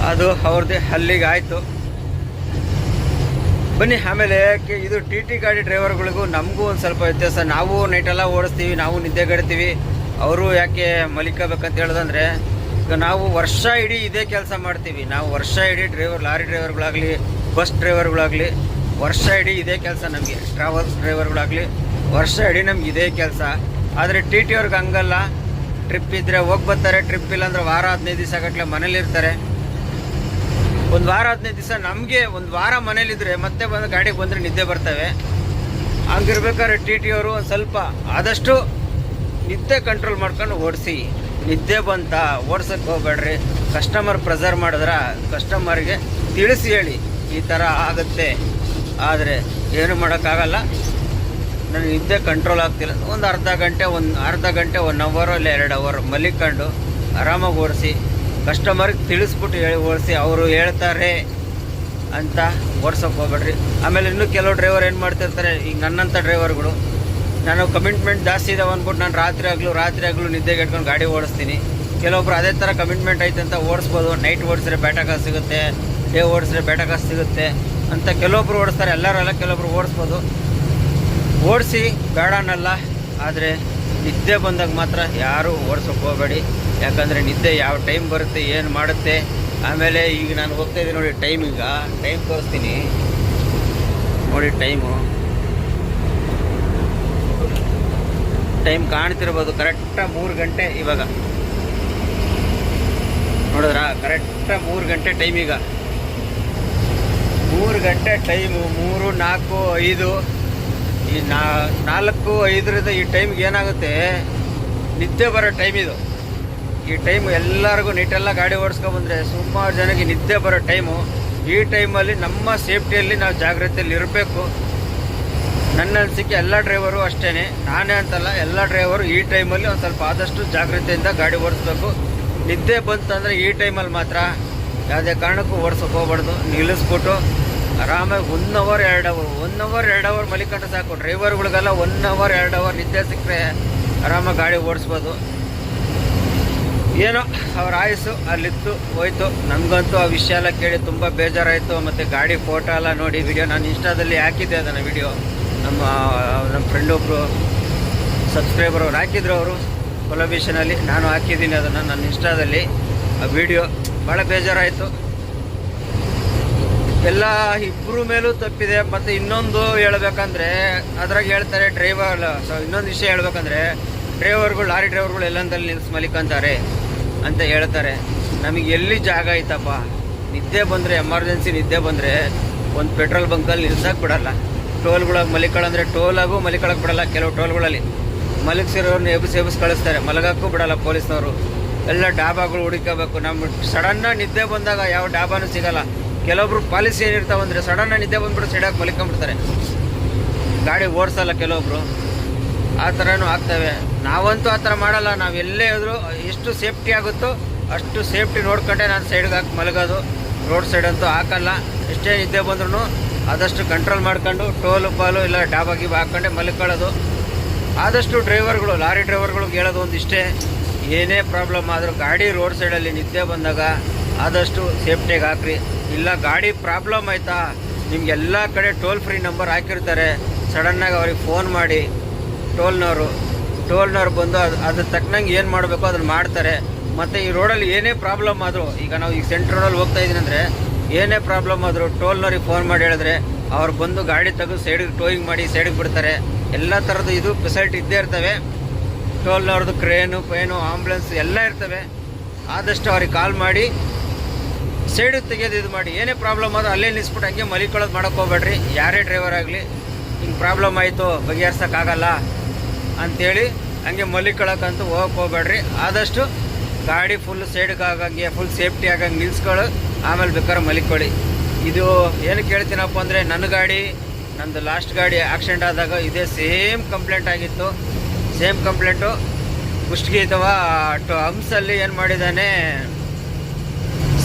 ಅದು ಅವ್ರದ್ದೇ ಅಲ್ಲಿಗೆ ಆಯಿತು. ಬನ್ನಿ, ಆಮೇಲೆ ಇದು ಟಿ ಗಾಡಿ ಡ್ರೈವರ್ಗಳಿಗೂ ನಮಗೂ ಒಂದು ಸ್ವಲ್ಪ ವ್ಯತ್ಯಾಸ. ನಾವು ನೈಟೆಲ್ಲ ಓಡಿಸ್ತೀವಿ, ನಾವು ನಿದ್ದೆಗೆಡ್ತೀವಿ, ಅವರು ಯಾಕೆ ಮಲಿಕಬೇಕಂತ ಹೇಳೋದಂದರೆ, ಈಗ ನಾವು ವರ್ಷ ಇಡೀ ಇದೇ ಕೆಲಸ ಮಾಡ್ತೀವಿ. ನಾವು ವರ್ಷ ಇಡೀ ಲಾರಿ ಡ್ರೈವರ್ಗಳಾಗಲಿ, ಬಸ್ ಡ್ರೈವರ್ಗಳಾಗಲಿ, ವರ್ಷ ಇಡೀ ಇದೇ ಕೆಲಸ ನಮಗೆ. ಟ್ರಾವೆಲ್ಸ್ ಡ್ರೈವರ್ಗಳಾಗಲಿ ವರ್ಷ ಇಡೀ ನಮ್ಗೆ ಇದೇ ಕೆಲಸ. ಆದರೆ ಟಿ ಅವ್ರಿಗೆ ಹಂಗಲ್ಲ, ಟ್ರಿಪ್ ಇದ್ದರೆ ಹೋಗಿ ಬರ್ತಾರೆ, ಟ್ರಿಪ್ ಇಲ್ಲಾಂದ್ರೆ ವಾರ 15 ದಿವಸ ಗಟ್ಟಲೆ ಮನೇಲಿರ್ತಾರೆ. ಒಂದು ವಾರ 15 ದಿವಸ ನಮಗೆ ಒಂದು ವಾರ ಮನೇಲಿದ್ದರೆ ಮತ್ತೆ ಬಂದು ಗಾಡಿಗೆ ಬಂದರೆ ನಿದ್ದೆ ಬರ್ತವೆ. ಹಂಗಿರ್ಬೇಕಾದ್ರೆ ಟಿ ಅವರು ಒಂದು ಸ್ವಲ್ಪ ಆದಷ್ಟು ನಿದ್ದೆ ಕಂಟ್ರೋಲ್ ಮಾಡ್ಕೊಂಡು ಓಡಿಸಿ. ನಿದ್ದೆ ಬಂತ ಓಡ್ಸೋಕ್ಕೆ ಹೋಗ್ಬೇಡ್ರಿ. ಕಸ್ಟಮರ್ ಪ್ರೆಸರ್ ಮಾಡಿದ್ರೆ ಕಸ್ಟಮರ್ಗೆ ತಿಳಿಸಿ ಹೇಳಿ, ಈ ಥರ ಆಗುತ್ತೆ. ಆದರೆ ಏನು ಮಾಡೋಕ್ಕಾಗಲ್ಲ, ನನಗೆ ನಿದ್ದೆ ಕಂಟ್ರೋಲ್ ಆಗ್ತಿಲ್ಲ, ಒಂದು ಅರ್ಧ ಗಂಟೆ 1 ಅವರ್ ಇಲ್ಲ 2 ಅವರ್ ಮಲಿಕೊಂಡು ಆರಾಮಾಗಿ ಓಡಿಸಿ. ಕಸ್ಟಮರ್ಗೆ ತಿಳಿಸ್ಬಿಟ್ಟು ಹೇಳಿ ಓಡಿಸಿ, ಅವರು ಹೇಳ್ತಾರೆ ಅಂತ ಓಡ್ಸೋಕೆ ಹೋಗ್ಬೇಡ್ರಿ. ಆಮೇಲೆ ಇನ್ನೂ ಕೆಲವು ಡ್ರೈವರ್ ಏನು ಮಾಡ್ತಿರ್ತಾರೆ, ಈಗ ನನ್ನಂಥ ಡ್ರೈವರ್ಗಳು, ನಾನು ಕಮಿಟ್ಮೆಂಟ್ ಜಾಸ್ತಿ ಇದಾವೆ ಅಂದ್ಬಿಟ್ಟು ನಾನು ರಾತ್ರಿ ಆಗಲೂ ನಿದ್ದೆಗೆ ಇಟ್ಕೊಂಡು ಗಾಡಿ ಓಡಿಸ್ತೀನಿ. ಕೆಲವೊಬ್ರು ಅದೇ ಥರ ಕಮಿಟ್ಮೆಂಟ್ ಐತೆ ಅಂತ ಓಡಿಸ್ಬೋದು, ನೈಟ್ ಓಡಿಸಿದ್ರೆ ಬೇಟ ಕಾಸು ಸಿಗುತ್ತೆ, ಡೇ ಓಡಿಸಿದ್ರೆ ಬೇಟ ಕಾಸು ಸಿಗುತ್ತೆ ಅಂತ ಕೆಲವೊಬ್ರು ಓಡಿಸ್ತಾರೆ. ಎಲ್ಲರಲ್ಲ, ಕೆಲವೊಬ್ರು ಓಡಿಸ್ಬೋದು. ಓಡಿಸಿ, ಬೇಡ ಅನ್ನಲ್ಲ, ಆದರೆ ನಿದ್ದೆ ಬಂದಾಗ ಮಾತ್ರ ಯಾರೂ ಓಡಿಸೋಕೆ ಹೋಗಬೇಡಿ. ಯಾಕಂದರೆ ನಿದ್ದೆ ಯಾವ ಟೈಮ್ ಬರುತ್ತೆ, ಏನು ಮಾಡುತ್ತೆ. ಆಮೇಲೆ ಈಗ ನಾನು ಹೋಗ್ತಾಯಿದ್ದೀನಿ ನೋಡಿ, ಟೈಮ್ ತೋರಿಸ್ತೀನಿ ನೋಡಿ. ಟೈಮ್ ಕಾಣ್ತಿರ್ಬೋದು, ಕರೆಕ್ಟಾಗಿ 3 ಗಂಟೆ ಇವಾಗ ನೋಡಿದ್ರಾ? ಕರೆಕ್ಟಾಗಿ 3 ಗಂಟೆ ಟೈಮ್. ಈಗ 3 ಗಂಟೆ ಟೈಮು, 3, 4, 5. ಈ 4, 5ರಿಂದ ಈ ಟೈಮ್ಗೆ ಏನಾಗುತ್ತೆ, ನಿದ್ದೆ ಬರೋ ಟೈಮ್ ಇದು. ಈ ಟೈಮು ಎಲ್ಲರಿಗೂ ನೈಟೆಲ್ಲ ಗಾಡಿ ಓಡಿಸ್ಕೊಬಂದರೆ ಸುಮಾರು ಜನಕ್ಕೆ ನಿದ್ದೆ ಬರೋ ಟೈಮು. ಈ ಟೈಮಲ್ಲಿ ನಮ್ಮ ಸೇಫ್ಟಿಯಲ್ಲಿ ನಾವು ಜಾಗ್ರತೆಯಲ್ಲಿ ಇರಬೇಕು. ನನ್ನ ಅನಿಸಿಕೆ ಎಲ್ಲ ಡ್ರೈವರು ಅಷ್ಟೇ, ನಾನೇ ಅಂತಲ್ಲ, ಎಲ್ಲ ಡ್ರೈವರು ಈ ಟೈಮಲ್ಲಿ ಒಂದು ಸ್ವಲ್ಪ ಆದಷ್ಟು ಜಾಗ್ರತೆಯಿಂದ ಗಾಡಿ ಓಡಿಸ್ಬೇಕು. ನಿದ್ದೆ ಬಂತಂದರೆ ಈ ಟೈಮಲ್ಲಿ ಮಾತ್ರ ಯಾವುದೇ ಕಾರಣಕ್ಕೂ ಓಡಿಸೋಕೆ ಹೋಗ್ಬಾರ್ದು. ನಿಲ್ಲಿಸ್ಬಿಟ್ಟು ಆರಾಮಾಗಿ 1 ಅವರ್ 2 ಅವರ್ ಮಲಿಕೊಂಡ್ರೆ ಸಾಕು. ಡ್ರೈವರ್ಗಳಿಗೆಲ್ಲ 1 ಅವರ್ 2 ಅವರ್ ನಿದ್ದೆ ಸಿಕ್ಕರೆ ಆರಾಮಾಗಿ ಗಾಡಿ ಓಡಿಸ್ಬೋದು. ಏನೋ ಅವ್ರ ಆಯಸ್ಸು ಅಲ್ಲಿತ್ತು, ಹೋಯ್ತು. ನಮಗಂತೂ ಆ ವಿಷಯ ಎಲ್ಲ ಕೇಳಿ ತುಂಬ ಬೇಜಾರಾಯಿತು. ಮತ್ತು ಗಾಡಿ ಫೋಟೋ ಎಲ್ಲ ನೋಡಿ, ವಿಡಿಯೋ ನಾನು ಇನ್ಸ್ಟಾದಲ್ಲಿ ಹಾಕಿದ್ದೆ ಅದನ್ನು ವಿಡಿಯೋ. ನಮ್ಮ ಫ್ರೆಂಡ್ ಒಬ್ಬರು ಸಬ್ಸ್ಕ್ರೈಬರ್ ಅವ್ರು ಹಾಕಿದ್ರು. ಅವರು ಕೊಲಬಿಷನಲ್ಲಿ ನಾನು ಹಾಕಿದ್ದೀನಿ ಅದನ್ನು ನನ್ನ ಇನ್ಸ್ಟಾದಲ್ಲಿ. ಆ ವಿಡಿಯೋ ಭಾಳ ಬೇಜಾರಾಯಿತು. ಎಲ್ಲ ಇಬ್ಬರು ಮೇಲೂ ತಪ್ಪಿದೆ. ಮತ್ತು ಇನ್ನೊಂದು ಹೇಳ್ಬೇಕಂದ್ರೆ ಅದ್ರಾಗ ಹೇಳ್ತಾರೆ ಡ್ರೈವರ್, ಇನ್ನೊಂದು ವಿಷಯ ಹೇಳ್ಬೇಕಂದ್ರೆ ಡ್ರೈವರ್ಗಳು, ಲಾರಿ ಡ್ರೈವರ್ಗಳು ಎಲ್ಲಂದಲ್ಲಿ ನಿಲ್ಸಿ ಮಲಿಕಂತಾರೆ ಅಂತ ಹೇಳ್ತಾರೆ. ನಮಗೆ ಎಲ್ಲಿ ಜಾಗ ಐತಪ್ಪ? ನಿದ್ದೆ ಬಂದರೆ, ಎಮರ್ಜೆನ್ಸಿ ನಿದ್ದೆ ಬಂದರೆ ಒಂದು ಪೆಟ್ರೋಲ್ ಬಂಕಲ್ಲಿ ನಿಲ್ಸಕ್ಕೆ ಬಿಡಲ್ಲ. ಟೋಲ್ಗಳಾಗ ಮಲಿಕೊಳ್ಳಂದ್ರೆ ಟೋಲಾಗೂ ಮಲಿಕೊಳ್ಳೋಕೆ ಬಿಡಲ್ಲ. ಕೆಲವು ಟೋಲ್ಗಳಲ್ಲಿ ಮಲಗಿಸಿರೋರ್ನ ಎಬ್ಬಿಸಿ ಕಳಿಸ್ತಾರೆ, ಮಲಗಕ್ಕೂ ಬಿಡಲ್ಲ ಪೊಲೀಸ್ನವರು. ಎಲ್ಲ ಡಾಬಾಗಳು ಹುಡುಕಬೇಕು. ನಮ್ಮ ಸಡನ್ನಾಗಿ ನಿದ್ದೆ ಬಂದಾಗ ಯಾವ ಡಾಬಾನೂ ಸಿಗಲ್ಲ. ಕೆಲವೊಬ್ರು ಪಾಲಿಸಿ ಏನಿರ್ತಾವಂದರೆ ಸಡನ್ನಾಗಿ ನಿದ್ದೆ ಬಂದ್ಬಿಟ್ಟು ಸೈಡಾಗಿ ಮಲಿಕೊಂಡ್ಬಿಡ್ತಾರೆ, ಗಾಡಿ ಓಡಿಸಲ್ಲ ಕೆಲವೊಬ್ರು. ಆ ಥರನೂ ಆಗ್ತವೆ. ನಾವಂತೂ ಆ ಥರ ಮಾಡಲ್ಲ. ನಾವು ಎಲ್ಲೇ ಹೋದರೂ ಎಷ್ಟು ಸೇಫ್ಟಿ ಆಗುತ್ತೋ ಅಷ್ಟು ಸೇಫ್ಟಿ ನೋಡ್ಕೊಂಡೆ ನಾನು ಸೈಡ್ಗೆ ಹಾಕಿ ಮಲಗೋದು. ರೋಡ್ ಸೈಡ್ ಅಂತೂ ಹಾಕಲ್ಲ. ಎಷ್ಟೇ ನಿದ್ದೆ ಬಂದ್ರೂ ಆದಷ್ಟು ಕಂಟ್ರೋಲ್ ಮಾಡ್ಕೊಂಡು ಟೋಲು ಪಾಲು ಇಲ್ಲ ಡಾಬಾ ಗೀಬಾ ಹಾಕ್ಕೊಂಡೆ ಮಲ್ಕೊಳ್ಳೋದು. ಆದಷ್ಟು ಡ್ರೈವರ್ಗಳು, ಲಾರಿ ಡ್ರೈವರ್ಗಳಿಗೆ ಹೇಳೋದು ಒಂದಿಷ್ಟೇ, ಏನೇ ಪ್ರಾಬ್ಲಮ್ ಆದರೂ ಗಾಡಿ ರೋಡ್ ಸೈಡಲ್ಲಿ ನಿದ್ದೆ ಬಂದಾಗ ಆದಷ್ಟು ಸೇಫ್ಟಿಗೆ ಹಾಕ್ರಿ. ಇಲ್ಲ ಗಾಡಿ ಪ್ರಾಬ್ಲಮ್ ಆಯಿತಾ, ನಿಮಗೆಲ್ಲ ಕಡೆ ಟೋಲ್ ಫ್ರೀ ನಂಬರ್ ಹಾಕಿರ್ತಾರೆ, ಸಡನ್ನಾಗಿ ಅವ್ರಿಗೆ ಫೋನ್ ಮಾಡಿ ಟೋಲ್ನವ್ರು ಬಂದು ಅದ್ರ ತಕ್ಕನಂಗೆ ಏನು ಮಾಡಬೇಕು ಅದನ್ನು ಮಾಡ್ತಾರೆ. ಮತ್ತು ಈ ರೋಡಲ್ಲಿ ಏನೇ ಪ್ರಾಬ್ಲಮ್ ಆದರೂ, ಈಗ ನಾವು ಈಗ ಸೆಂಟ್ರ್ ರೋಡಲ್ಲಿ ಹೋಗ್ತಾ ಇದ್ದೀನಿ ಅಂದರೆ ಏನೇ ಪ್ರಾಬ್ಲಮ್ ಆದರೂ ಟೋಲ್ನವ್ರಿಗೆ ಫೋನ್ ಮಾಡಿ ಹೇಳಿದ್ರೆ ಅವ್ರು ಬಂದು ಗಾಡಿ ತೆಗೆದು ಸೈಡಿಗೆ ಟೋಯಿಂಗ್ ಮಾಡಿ ಸೈಡಿಗೆ ಬಿಡ್ತಾರೆ. ಎಲ್ಲ ಥರದ್ದು ಇದು ಫೆಸಿಲಿಟಿ ಇದ್ದೇ ಇರ್ತವೆ. ಟೋಲ್ನವ್ರದ್ದು ಕ್ರೇನು, ಪೇನು, ಆಂಬುಲೆನ್ಸ್ ಎಲ್ಲ ಇರ್ತವೆ. ಆದಷ್ಟು ಅವ್ರಿಗೆ ಕಾಲ್ ಮಾಡಿ ಸೈಡಿಗೆ ತೆಗೆಯೋದು ಇದು ಮಾಡಿ. ಏನೇ ಪ್ರಾಬ್ಲಮ್ ಆದರೂ ಅಲ್ಲೇ ನಿಲ್ಲಿಸ್ಬಿಟ್ಟು ಹಂಗೆ ಮಲಿಕೊಳ್ಳೋದು ಮಾಡೋಕ್ಕೆ ಹೋಗ್ಬೇಡ್ರಿ. ಯಾರೇ ಡ್ರೈವರ್ ಆಗಲಿ, ಹಿಂಗೆ ಪ್ರಾಬ್ಲಮ್ ಆಯಿತು ಬಗೆಹರ್ಸೋಕ್ಕಾಗಲ್ಲ ಅಂಥೇಳಿ ಹಂಗೆ ಮಲಿಕೊಳ್ಳೋಕ್ಕಂತೂ ಹೋಗಕ್ಕೆ ಹೋಗ್ಬೇಡ್ರಿ. ಆದಷ್ಟು ಗಾಡಿ ಫುಲ್ ಸೈಡ್ಗೆ ಆಗಂಗೆ, ಫುಲ್ ಸೇಫ್ಟಿ ಆಗಂಗೆ ನಿಲ್ಸ್ಕೊಳ್ಳಿ, ಆಮೇಲೆ ಬೇಕಾದ್ರೆ ಮಲಿಕೊಳ್ಳಿ. ಇದು ಏನಕ್ಕೆ ಹೇಳ್ತೀನಪ್ಪ ಅಂದರೆ, ನನ್ನ ಗಾಡಿ, ನಂದು ಲಾಸ್ಟ್ ಗಾಡಿ ಆಕ್ಸಿಡೆಂಟ್ ಆದಾಗ ಇದೇ ಸೇಮ್ ಕಂಪ್ಲೇಂಟ್ ಆಗಿತ್ತು. ಸೇಮ್ ಕಂಪ್ಲೇಂಟು ಕುಷ್ಟಗಿ ಅಥವಾ ಹಂಸಲ್ಲಿ ಏನು ಮಾಡಿದ್ದಾನೆ,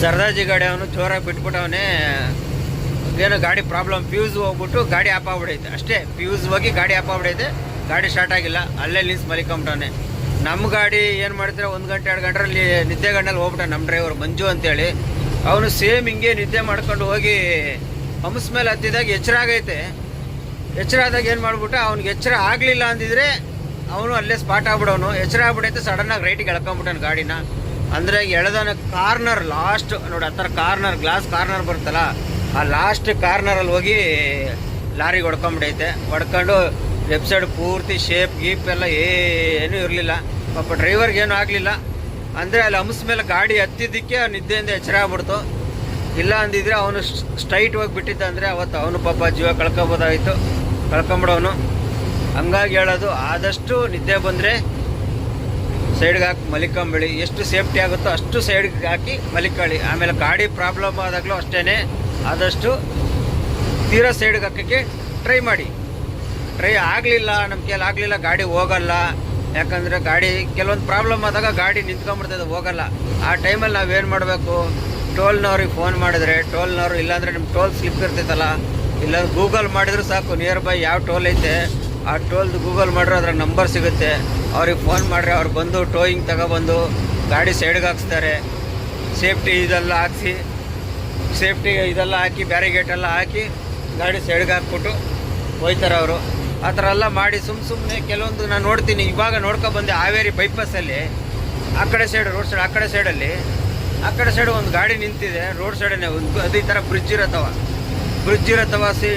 ಸರ್ದಾಜಿ ಗಾಡಿ ಅವನು ಜೋರಾಗಿ ಬಿಟ್ಬಿಟ್ಟವನೇ. ಏನೋ ಗಾಡಿ ಪ್ರಾಬ್ಲಮ್, ಫ್ಯೂಸ್ ಹೋಗ್ಬಿಟ್ಟು ಗಾಡಿ ಆಫ್ ಆಗ್ಬಿಡೈತೆ ಅಷ್ಟೇ. ಫ್ಯೂಸ್ ಹೋಗಿ ಗಾಡಿ ಆಫ್ ಆಗ್ಬಿಡೈತೆ, ಗಾಡಿ ಸ್ಟಾರ್ಟ್ ಆಗಿಲ್ಲ, ಅಲ್ಲೇ ನಿಲ್ಸಿ ಮಲಿಕೊಂಬಿಟ್ಟವನೆ. ನಮ್ಮ ಗಾಡಿ ಏನು ಮಾಡ್ತಾರೆ, 1 ಗಂಟೆ 2 ಗಂಟೆಯಲ್ಲಿ ನಿದ್ದೆ ಗಂಟಲ್ಲಿ ಹೋಗ್ಬಿಟ್ಟ ನಮ್ಮ ಡ್ರೈವರ್ ಮಂಜು ಅಂತೇಳಿ. ಅವನು ಸೇಮ್ ಹಿಂಗೆ ನಿದ್ದೆ ಮಾಡ್ಕೊಂಡು ಹೋಗಿ ಹಂಸ ಮೇಲೆ ಹತ್ತಿದಾಗ ಎಚ್ಚರ ಆಗೈತೆ. ಎಚ್ಚರ ಆದಾಗ ಏನು ಮಾಡ್ಬಿಟ್ಟ, ಅವ್ನಿಗೆ ಎಚ್ಚರ ಆಗಲಿಲ್ಲ ಅಂದಿದ್ರೆ ಅವನು ಅಲ್ಲೇ ಸ್ಪಾಟ್ ಆಗ್ಬಿಡೋನು. ಎಚ್ಚರ ಆಗ್ಬಿಡೈತೆ, ಸಡನ್ನಾಗಿ ರೈಟಿಗೆ ಎಳ್ಕೊಂಬಿಟ್ಟನು ಗಾಡಿನ. ಅಂದರೆ ಎಳೆದನ ಕಾರ್ನರ್ ಲಾಸ್ಟ್ ನೋಡಿ, ಆ ಥರ ಕಾರ್ನರ್, ಗ್ಲಾಸ್ ಕಾರ್ನರ್ ಬರುತ್ತಲ್ಲ, ಆ ಲಾಸ್ಟ್ ಕಾರ್ನರಲ್ಲಿ ಹೋಗಿ ಲಾರಿಗೆ ಹೊಡ್ಕೊಂಬಿಡೈತೆ. ಹೊಡ್ಕೊಂಡು ಲೆಫ್ಟ್ ಸೈಡ್ ಪೂರ್ತಿ ಶೇಪ್ ಗೀಪ್ ಎಲ್ಲ ಏನೂ ಇರಲಿಲ್ಲ. ಪಾಪ ಡ್ರೈವರ್ಗೆ ಏನೂ ಆಗಲಿಲ್ಲ. ಅಂದರೆ ಅಲ್ಲಿ ಹಂಸ ಮೇಲೆ ಗಾಡಿ ಹತ್ತಿದ್ದಕ್ಕೆ ನಿದ್ದೆಯಿಂದ ಎಚ್ಚರ ಆಗ್ಬಿಡ್ತು. ಇಲ್ಲ ಅಂದಿದ್ರೆ ಅವನು ಸ್ಟ್ರೈಟ್ ಹೋಗಿ ಬಿಟ್ಟಿದ್ದ ಅಂದರೆ ಅವತ್ತು ಅವನು ಪಾಪ ಜೀವ ಕಳ್ಕೊಂಬಿಡೋನು. ಹಂಗಾಗಿ ಹೇಳೋದು, ಆದಷ್ಟು ನಿದ್ದೆ ಬಂದರೆ ಸೈಡ್ಗೆ ಹಾಕಿ ಮಲಿಕೊಂಬಿಡಿ. ಎಷ್ಟು ಸೇಫ್ಟಿ ಆಗುತ್ತೋ ಅಷ್ಟು ಸೈಡ್ಗೆ ಹಾಕಿ ಮಲಿಕೊಳ್ಳಿ. ಆಮೇಲೆ ಗಾಡಿ ಪ್ರಾಬ್ಲಮ್ ಆದಾಗಲೂ ಅಷ್ಟೇ, ಆದಷ್ಟು ತೀರಾ ಸೈಡ್ಗೆ ಹಾಕೋಕ್ಕೆ ಟ್ರೈ ಮಾಡಿ. ಟ್ರೈ ಆಗಲಿಲ್ಲ, ನಮ್ಮ ಕೈಯಲ್ಲಿ ಆಗಲಿಲ್ಲ, ಗಾಡಿ ಹೋಗಲ್ಲ. ಯಾಕಂದರೆ ಗಾಡಿ ಕೆಲವೊಂದು ಪ್ರಾಬ್ಲಮ್ ಆದಾಗ ಗಾಡಿ ನಿಂತ್ಕೊಂಡ್ಬಿಡ್ತದೆ, ಹೋಗಲ್ಲ. ಆ ಟೈಮಲ್ಲಿ ನಾವೇನು ಮಾಡಬೇಕು, ಟೋಲ್ನವ್ರಿಗೆ ಫೋನ್ ಮಾಡಿದ್ರೆ ಟೋಲ್ನವರು, ಇಲ್ಲಾಂದರೆ ನಿಮ್ಮ ಟೋಲ್ ಸ್ಲಿಪ್ ಇರ್ತೈತಲ್ಲ, ಇಲ್ಲಾಂದ್ರೆ ಗೂಗಲ್ ಮಾಡಿದ್ರು ಸಾಕು, ನಿಯರ್ ಬೈ ಯಾವ ಟೋಲ್ ಐತೆ ಆ ಟೋಲ್ದು ಗೂಗಲ್ ಮಾಡಿದ್ರೆ ಅದ್ರ ನಂಬರ್ ಸಿಗುತ್ತೆ. ಅವ್ರಿಗೆ ಫೋನ್ ಮಾಡಿದ್ರೆ ಅವ್ರು ಬಂದು ಟೋಯಿಂಗ್ ತಗೊಬಂದು ಗಾಡಿ ಸೈಡ್ಗೆ ಹಾಕ್ಸ್ತಾರೆ. ಸೇಫ್ಟಿ ಇದೆಲ್ಲ ಹಾಕಿ ಬ್ಯಾರಿಗೇಟೆಲ್ಲ ಹಾಕಿ ಗಾಡಿ ಸೈಡ್ಗೆ ಹಾಕ್ಬಿಟ್ಟು ಹೋಯ್ತಾರೆ ಅವರು. ಆ ಥರ ಎಲ್ಲ ಮಾಡಿ ಸುಮ್ಮನೆ ಕೆಲವೊಂದು ನಾನು ನೋಡ್ತೀನಿ. ಇವಾಗ ನೋಡ್ಕೊಬಂದೆ ಹಾವೇರಿ ಬೈಪಾಸಲ್ಲಿ, ಆ ಕಡೆ ಸೈಡ್ ರೋಡ್ ಸೈಡ್, ಆ ಕಡೆ ಸೈಡ್ ಒಂದು ಗಾಡಿ ನಿಂತಿದೆ ರೋಡ್ ಸೈಡೇ. ಒಂದು ಅದೇ ಥರ ಬ್ರಿಡ್ಜ್ ಇರತ್ತವ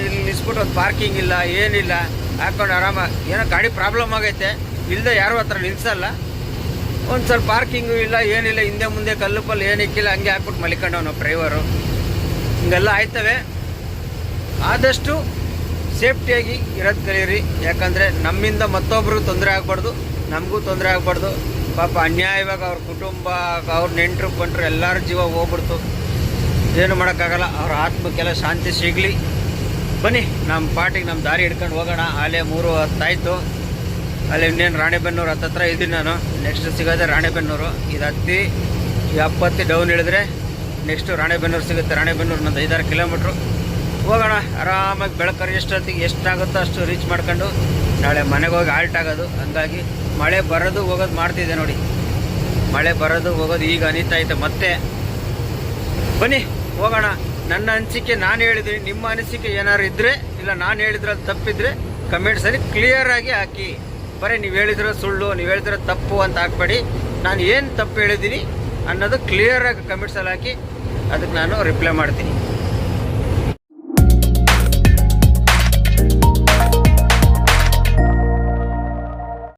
ಇಲ್ಲಿ ನಿಲ್ಸ್ಬಿಟ್ಟು ಒಂದು ಪಾರ್ಕಿಂಗ್ ಇಲ್ಲ, ಏನಿಲ್ಲ, ಹಾಕ್ಕೊಂಡು ಆರಾಮಾಗಿ. ಏನೋ ಗಾಡಿ ಪ್ರಾಬ್ಲಮ್ ಆಗೈತೆ, ಇಲ್ಲದೆ ಯಾರೂ ಹತ್ರ ನಿಲ್ಸಲ್ಲ. ಒಂದು ಸ್ವಲ್ಪ ಪಾರ್ಕಿಂಗು ಇಲ್ಲ, ಏನಿಲ್ಲ, ಹಿಂದೆ ಮುಂದೆ ಕಲ್ಲು ಪಲ್ಲು ಏನಿಕ್ಕಿಲ್ಲ, ಹಂಗೆ ಹಾಕ್ಬಿಟ್ಟು ಮಲಿಕೊಂಡವನು ಡ್ರೈವರು. ಹಿಂಗೆಲ್ಲ ಆಯ್ತವೆ. ಆದಷ್ಟು ಸೇಫ್ಟಿಯಾಗಿ ಇರೋದು ಕಲೀರಿ. ಯಾಕಂದರೆ ನಮ್ಮಿಂದ ಮತ್ತೊಬ್ಬರು ತೊಂದರೆ ಆಗಬಾರ್ದು, ನಮಗೂ ತೊಂದರೆ ಆಗಬಾರ್ದು. ಪಾಪ ಅನ್ಯಾಯವಾಗಿ ಅವ್ರ ಕುಟುಂಬ, ಅವ್ರ ನೆಂಟರು ಬಂಟರು ಎಲ್ಲರ ಜೀವ ಹೋಗ್ಬಿಡ್ತು. ಏನು ಮಾಡೋಕ್ಕಾಗಲ್ಲ. ಅವ್ರ ಆತ್ಮಕ್ಕೆಲ್ಲ ಶಾಂತಿ ಸಿಗಲಿ. ಬನ್ನಿ ನಮ್ಮ ಪಾಟಿಗೆ ನಮ್ಮ ದಾರಿ ಹಿಡ್ಕೊಂಡು ಹೋಗೋಣ. ಅಲ್ಲೇ 3:10 ಅಲ್ಲಿ ಇನ್ನೇನು ರಾಣೆಬೆನ್ನೂರು ಹತ್ತತ್ರ ಇದ್ದೀನಿ ನಾನು. ನೆಕ್ಸ್ಟ್ ಸಿಗೋದೆ ರಾಣೆಬೆನ್ನೂರು. ಇದು ಹತ್ತಿ 70 ಡೌನ್ ಇಳಿದ್ರೆ ನೆಕ್ಸ್ಟು ರಾಣೆಬೆನ್ನೂರು ಸಿಗುತ್ತೆ. ರಾಣೆಬೆನ್ನೂರು ಒಂದು 5-6 ಕಿಲೋಮೀಟ್ರು ಹೋಗೋಣ. ಆರಾಮಾಗಿ ಬೆಳಕರಿ ಎಷ್ಟೊತ್ತಿಗೆ ಎಷ್ಟಾಗುತ್ತೋ ಅಷ್ಟು ರೀಚ್ ಮಾಡ್ಕೊಂಡು ನಾಳೆ ಮನೆಗೆ ಹೋಗಿ ಆಲ್ಟ್ ಆಗೋದು. ಹಂಗಾಗಿ ಮಳೆ ಬರೋದು ಹೋಗೋದು ಮಾಡ್ತಿದ್ದೆ ನೋಡಿ. ಮಳೆ ಬರೋದು ಹೋಗೋದು ಈಗ ಅನಿತಾ ಐತೆ ಮತ್ತೆ. ಬನ್ನಿ ಹೋಗೋಣ. ನನ್ನ ಅನಿಸಿಕೆ ನಾನು ಹೇಳಿದ್ದೀನಿ, ನಿಮ್ಮ ಅನಿಸಿಕೆ ಏನಾದ್ರು ಇದ್ದರೆ, ಇಲ್ಲ ನಾನು ಹೇಳಿದ್ರಲ್ಲಿ ತಪ್ಪಿದ್ರೆ ಕಮೆಂಟ್ಸಲ್ಲಿ ಕ್ಲಿಯರಾಗಿ ಹಾಕಿ. ಬರೀ ನೀವು ಹೇಳಿದ್ರೆ ಸುಳ್ಳು, ನೀವು ಹೇಳಿದ್ರೆ ತಪ್ಪು ಅಂತ ಹಾಕ್ಬೇಡಿ. ನಾನು ಏನು ತಪ್ಪು ಹೇಳಿದ್ದೀನಿ ಅನ್ನೋದು ಕ್ಲಿಯರಾಗಿ ಕಮೆಂಟ್ಸಲ್ಲಿ ಹಾಕಿ, ಅದಕ್ಕೆ ನಾನು ರಿಪ್ಲೈ ಮಾಡ್ತೀನಿ.